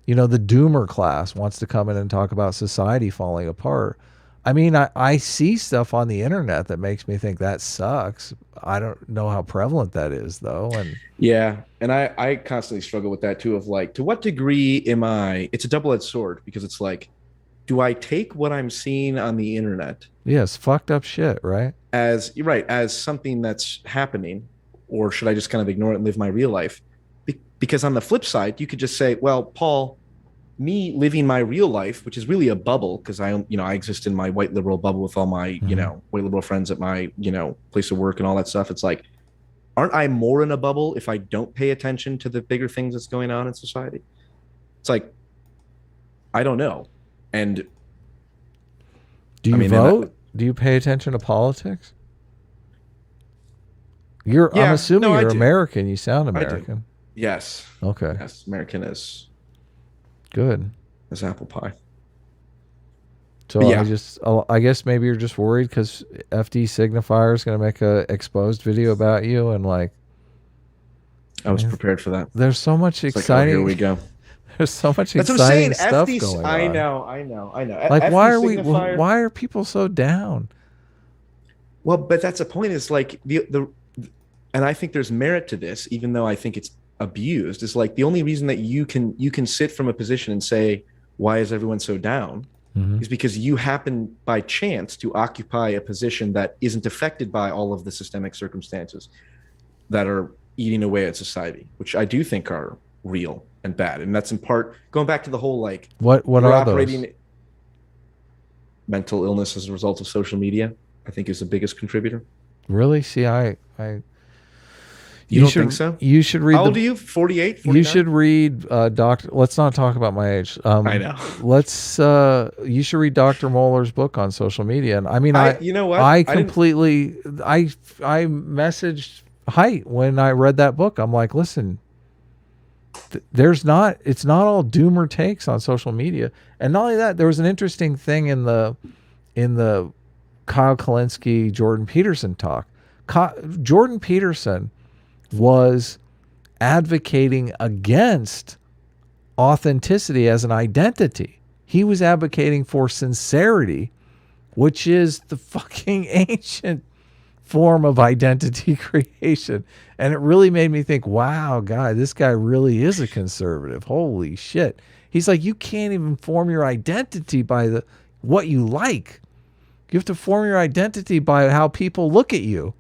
the doomer class wants to come in and talk about society falling apart. I mean, I see stuff on the internet that makes me think that sucks. I don't know how prevalent that is, though. And yeah, and I constantly struggle with that too. Of like, to what degree am I? It's a double-edged sword, because it's like, do I take what I'm seeing on the internet? Yes, fucked up shit, right? As something that's happening, or should I just kind of ignore it and live my real life? Because on the flip side, you could just say, well, Paul, me living my real life, which is really a bubble, because I exist in my white liberal bubble with all my, white liberal friends at my, place of work and all that stuff. It's like, aren't I more in a bubble if I don't pay attention to the bigger things that's going on in society? It's like, I don't know. And do you vote? Do you pay attention to politics? I'm assuming you're American. You sound American. Yes. Okay. Yes, American is good as apple pie. So I guess maybe you're just worried because FD Signifier is going to make a exposed video about you, and like, I was prepared for that. There's so much exciting. Like, here we go. There's so much exciting stuff going on. I know. Like, why are people so down? Well, but that's the point. Is like and I think there's merit to this, even though I think it's abused. Is like, the only reason that you can sit from a position and say, why is everyone so down? Is because you happen by chance to occupy a position that isn't affected by all of the systemic circumstances that are eating away at society, which I do think are real and bad. And that's in part going back to the whole, like, what are those? Mental illness as a result of social media, I think, is the biggest contributor. Really? See, You don't think so? You should read. How old are you? 48? 49? You should read Doctor. Let's not talk about my age. I know. You should read Dr. Mohler's book on social media. And I mean, you know what? I messaged Height when I read that book. I'm like, listen, it's not all doomer takes on social media. And not only that, there was an interesting thing in the Kyle Kalinske, Jordan Peterson talk. Jordan Peterson was advocating against authenticity as an identity. He was advocating for sincerity, which is the fucking ancient form of identity creation. And it really made me think, wow, this guy really is a conservative. Holy shit. He's like, you can't even form your identity by what you like. You have to form your identity by how people look at you.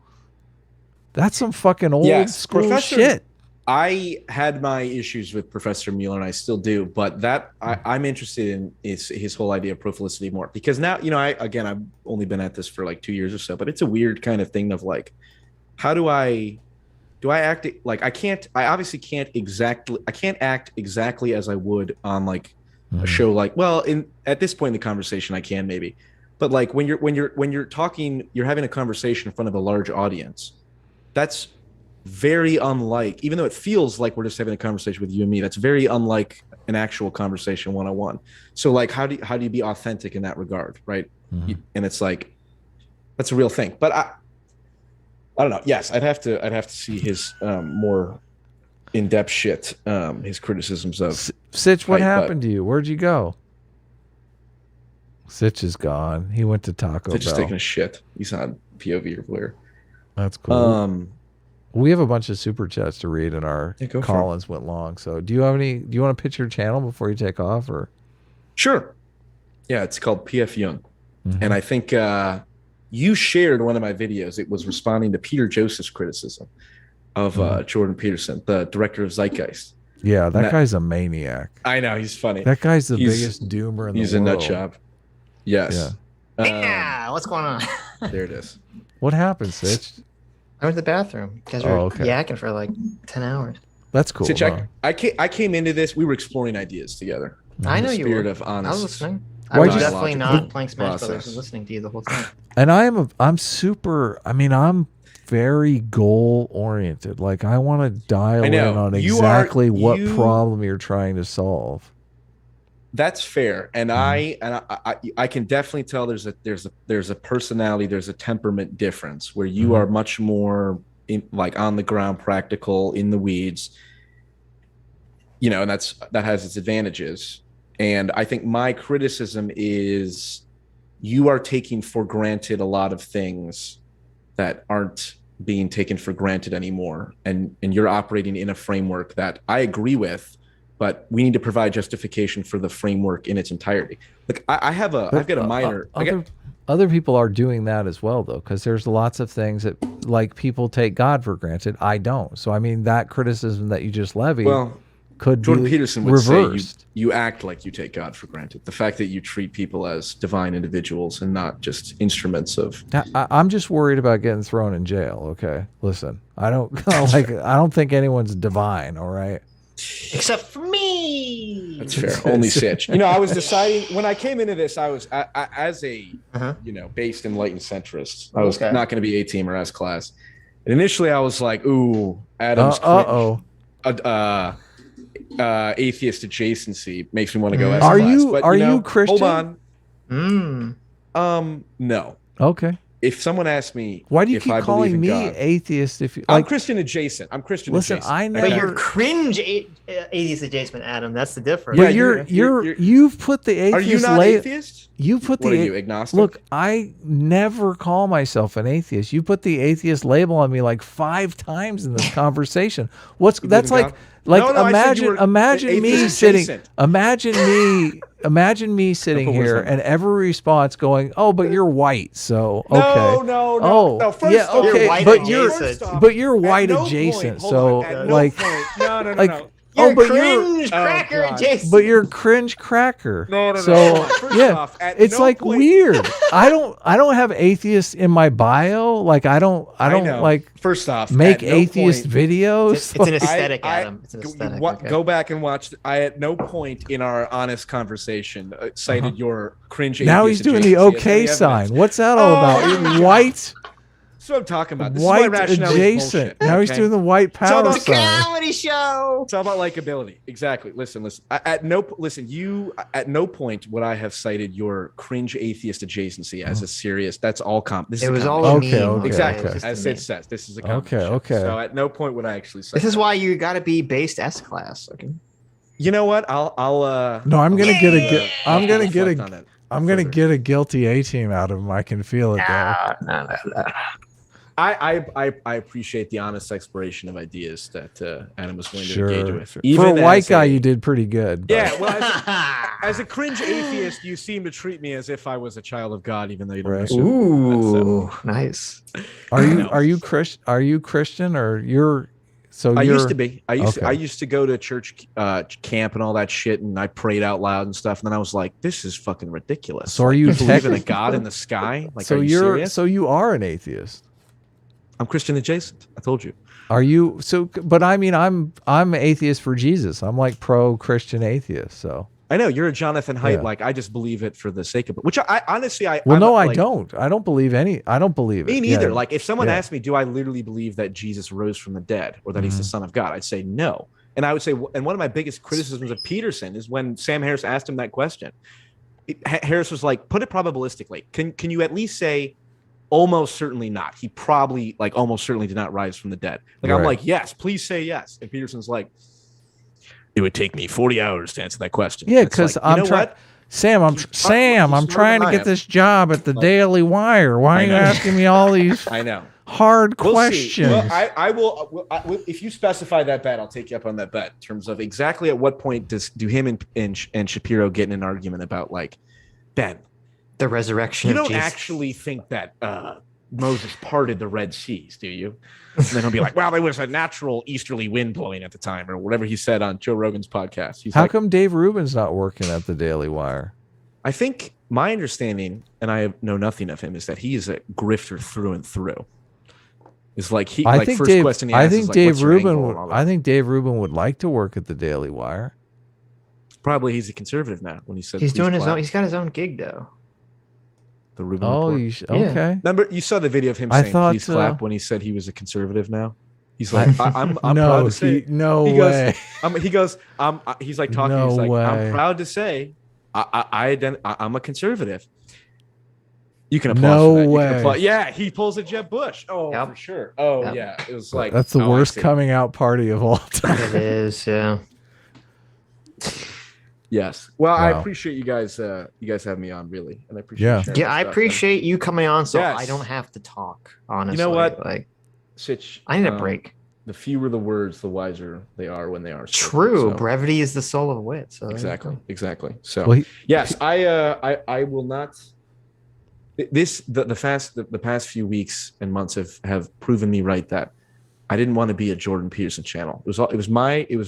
That's some fucking old school shit. I had my issues with Professor Mueller, and I still do, but I'm interested in his whole idea of profilicity more, because now, I've only been at this for like 2 years or so, but it's a weird kind of thing of like, how do I act like I obviously can't act exactly as I would on like a show, like, well, at this point in the conversation I can maybe, but like when you're talking, you're having a conversation in front of a large audience. That's very unlike, even though it feels like we're just having a conversation with you and me, that's very unlike an actual conversation one-on-one. So like, how do you be authentic in that regard, right? And it's like, that's a real thing. But I don't know. Yes, I'd have to see his more in-depth shit, his criticisms of Sitch. What happened to you? Where'd you go? Sitch is gone. He went to Taco Bell. Sitch is taking a shit. He's on POV or where. That's cool. We have a bunch of super chats to read, and our call-ins went long. So, do you want to pitch your channel before you take off, or? Sure. Yeah, it's called PF Jung, and I think you shared one of my videos. It was responding to Peter Joseph's criticism of Jordan Peterson, the director of Zeitgeist. Yeah, that guy's a maniac. I know, he's funny. That guy's the biggest doomer in the world. He's a nut job. Yes. Yeah. What's going on? There it is. What happened, Sitch? I went to the bathroom because we were yakking for like 10 hours. That's cool. Sitch, I came into this. We were exploring ideas together. I know you were. Spirit of honest. I was listening. I was definitely not playing Smash Brothers and listening to you the whole time. And I'm super. I mean, I'm very goal oriented. Like I want to dial in on exactly what problem you're trying to solve. That's fair, and I can definitely tell there's a personality, there's a temperament difference where you are much more like on the ground, practical, in the weeds. You know, and that has its advantages. And I think my criticism is you are taking for granted a lot of things that aren't being taken for granted anymore, and you're operating in a framework that I agree with. But we need to provide justification for the framework in its entirety. Like I've got a minor. Other people are doing that as well, though, because there's lots of things that like people take God for granted. I don't. So I mean, that criticism that you just levied could Jordan be Peterson would reversed. Say you act like you take God for granted. The fact that you treat people as divine individuals and not just instruments of. I'm just worried about getting thrown in jail. Okay, listen, I don't I don't think anyone's divine. All right. Except for me. That's fair. Only Sitch. You know, I was deciding when I came into this, I was as a based enlightened centrist. I was not going to be A-team or S-class. And initially, I was like, "Ooh, Adam's atheist adjacency makes me want to go S-class." Are you Christian? Hold on. No. Okay. If someone asked me, why do you keep calling me atheist? If you, I'm Christian adjacent, listen, I know, but you're cringe atheist adjacent, Adam. That's the difference. But you've put the atheist. Are you not atheist? You put what are you, agnostic? Look, I never call myself an atheist. You put the atheist label on me like 5 times in this conversation. That's like. Like no, imagine me sitting imagine me sitting here and every response going, "Oh, but you're white." So, okay. No. First yeah, okay. You're but you're white adjacent. So like no. You're cringe cracker, Jason. But you're cringe cracker. No. So it's like weird. I don't have atheists in my bio. Like I don't like. First off, make atheist videos. It's an aesthetic, Adam. It's an aesthetic. Go back and watch. I at no point in our honest conversation cited your cringe. Now he's doing the okay sign. What's that all about? You're white. That's what I'm talking about. This white adjacent. Now he's doing the white power sign. Comedy show. It's all about likability. Exactly. Listen. At no point would I have cited your cringe atheist adjacency as a serious. That's all It was all okay. Exactly. Okay. As it says, this is a comedy okay. So at no point would I actually cite. This is why you got to be based S class. Okay. You know what? I'll. No, I'm gonna get a guilty A-team out of him. I can feel it though. No. I appreciate the honest exploration of ideas that Adam was willing to engage with. For a white guy, you did pretty good. But. Yeah, well, as a cringe atheist, you seem to treat me as if I was a child of God, even though you don't. Ooh, nice. Are you Christian or you're? So I used to be. I used to go to church camp and all that shit, and I prayed out loud and stuff. And then I was like, "This is fucking ridiculous." So are you believe in a God in the sky? Like, so are you serious? So you are an atheist. I'm Christian adjacent. I told you. Are you so? But I mean, I'm atheist for Jesus. I'm like pro-Christian atheist. So I know you're a Jonathan Haidt. Like I just believe it for the sake of it. Which I honestly, I don't. I don't believe it. Me neither. Yeah. Like if someone asked me, do I literally believe that Jesus rose from the dead or that he's the Son of God? I'd say no. And I would say, and one of my biggest criticisms of Peterson is when Sam Harris asked him that question. Harris was like, put it probabilistically. Can you at least say? Almost certainly not. He probably almost certainly did not rise from the dead. Right. I'm like, yes, please say yes. And Peterson's like, it would take me 40 hours to answer that question. Yeah, because I'm trying. Sam, I'm trying to get this job at the Daily Wire. Why are you asking me all these? I know. Hard questions. Well, I will. If you specify that bet, I'll take you up on that bet in terms of exactly at what point do him and Shapiro get in an argument about Ben. The resurrection. You don't actually think that Moses parted the Red Seas, do you? And then he'll be like, "Well, there was a natural easterly wind blowing at the time," or whatever he said on Joe Rogan's podcast. How come Dave Rubin's not working at the Daily Wire? I think my understanding, and I know nothing of him, is that he is a grifter through and through. It's like he. I think Dave. I think Dave Rubin. I think Dave Rubin would like to work at the Daily Wire. Probably he's a conservative now when he said he's doing his own. He's got his own gig though. The Rubin Report. Okay. Remember, you saw the video of him saying "please clap" when he said he was a conservative. Now he's like, "I'm proud to say." He's like talking. No he's like, way. "I'm proud to say, I'm a conservative." You can applaud. No for that. way. Applaud. Yeah, he pulls a Jeb Bush. Oh, yep. for sure. Oh, yep. Yeah. It was like that's the worst coming out party of all time. It is. Yeah. Yes. Well, I appreciate you guys. You guys have me on, really, and I appreciate. I appreciate you coming on, so I don't have to talk. Honestly, you know what? Like, Sitch, I need a break. The fewer the words, the wiser they are when they are spoken. True. So. Brevity is the soul of wit. So exactly. So yes, I will not. The past few weeks and months have proven me right that I didn't want to be a Jordan Peterson channel. It was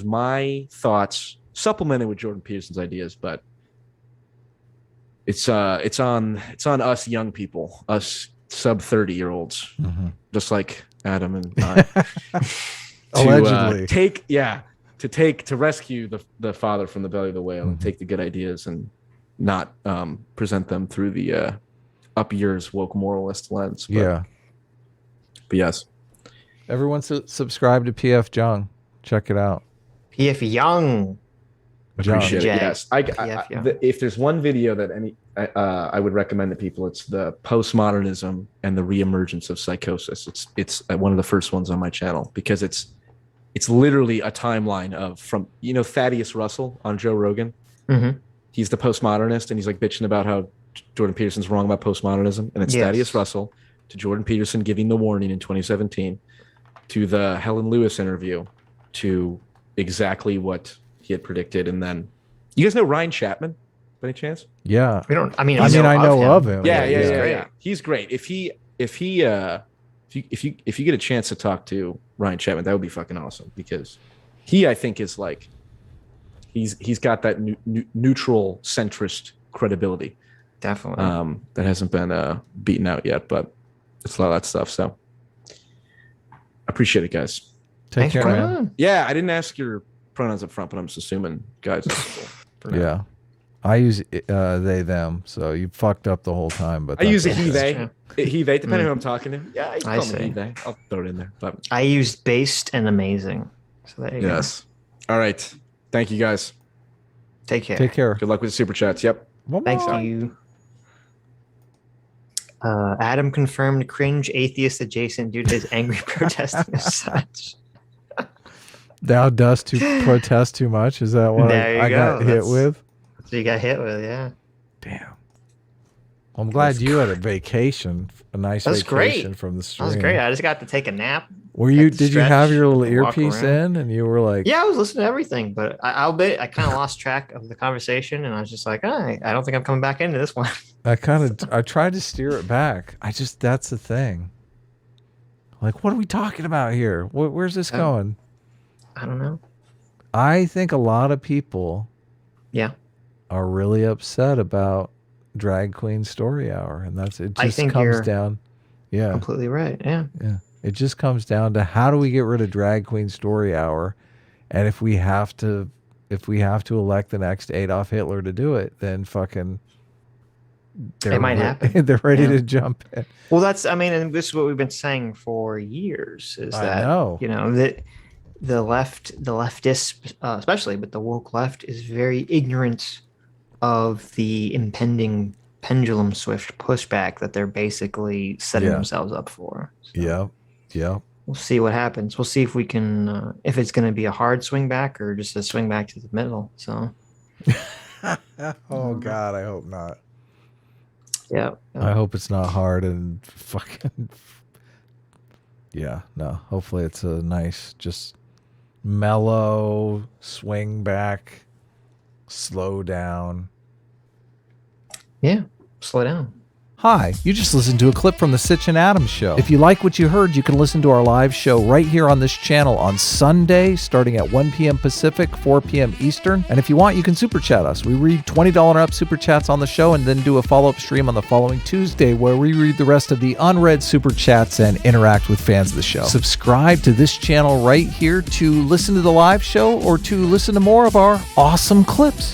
my thoughts supplemented with Jordan Peterson's ideas, but it's on us young people, us sub 30-year-olds, just like Adam and I, allegedly to rescue the father from the belly of the whale and take the good ideas and not present them through the up yours woke moralist lens. But yes, everyone subscribe to PF Jung. Check it out. PF Jung. Appreciate it. Yes, if there's one video that I would recommend to people, it's the postmodernism and the reemergence of psychosis. It's one of the first ones on my channel because it's literally a timeline of from Thaddeus Russell on Joe Rogan. Mm-hmm. He's the postmodernist and he's like bitching about how Jordan Peterson's wrong about postmodernism, and it's Thaddeus Russell to Jordan Peterson giving the warning in 2017 to the Helen Lewis interview to exactly what he had predicted. And then you guys know Ryan Chapman by any chance? Yeah. We don't. I know of him. Yeah. He's great. If you get a chance to talk to Ryan Chapman, that would be fucking awesome because he, I think, is like he's got that neutral centrist credibility. Definitely. That hasn't been beaten out yet, but it's a lot of that stuff. So I appreciate it, guys. Take care, man. Yeah, I didn't ask your pronouns up front, but I'm just assuming guys. Yeah, I use they them, so you fucked up the whole time. But I use a he they depending on who I'm talking to. Yeah, I say he they. I'll throw it in there. But I used based and amazing. So there you go. All right. Thank you, guys. Take care. Take care. Good luck with the super chats. Yep. Thank you. Adam confirmed cringe atheist adjacent due to his angry protesting as such. Thou dost to protest too much? Is that what I got hit with? So you got hit with, yeah. Damn. Well, I'm glad you had a vacation, a nice vacation from the stream. That was great. I just got to take a nap. Did you have your little earpiece in and you were like... Yeah, I was listening to everything, but I'll bet I kind of lost track of the conversation and I was just like, I don't think I'm coming back into this one. I tried to steer it back. That's the thing. Like, what are we talking about here? Where's this going? I don't know. I think a lot of people are really upset about Drag Queen Story Hour, and it just comes down. Yeah, completely right. Yeah. It just comes down to how do we get rid of Drag Queen Story Hour, and if we have to elect the next Adolf Hitler to do it, then fucking it might happen. They're ready to jump in. Well, and this is what we've been saying for years. Is that the leftists, especially, but the woke left is very ignorant of the impending pendulum swift pushback that they're basically setting themselves up for. So yeah. We'll see what happens. We'll see if we can, if it's going to be a hard swing back or just a swing back to the middle. So. Oh God, I hope not. Yeah. I hope it's not hard and fucking. Yeah, no. Hopefully it's a nice, just mellow swing back, slow down. Yeah, slow down. Hi, you just listened to a clip from the Sitch and Adam show. If you like what you heard, you can listen to our live show right here on this channel on Sunday, starting at 1 p.m. Pacific, 4 p.m. Eastern. And if you want, you can super chat us. We read $20 and up super chats on the show and then do a follow-up stream on the following Tuesday where we read the rest of the unread super chats and interact with fans of the show. Subscribe to this channel right here to listen to the live show or to listen to more of our awesome clips.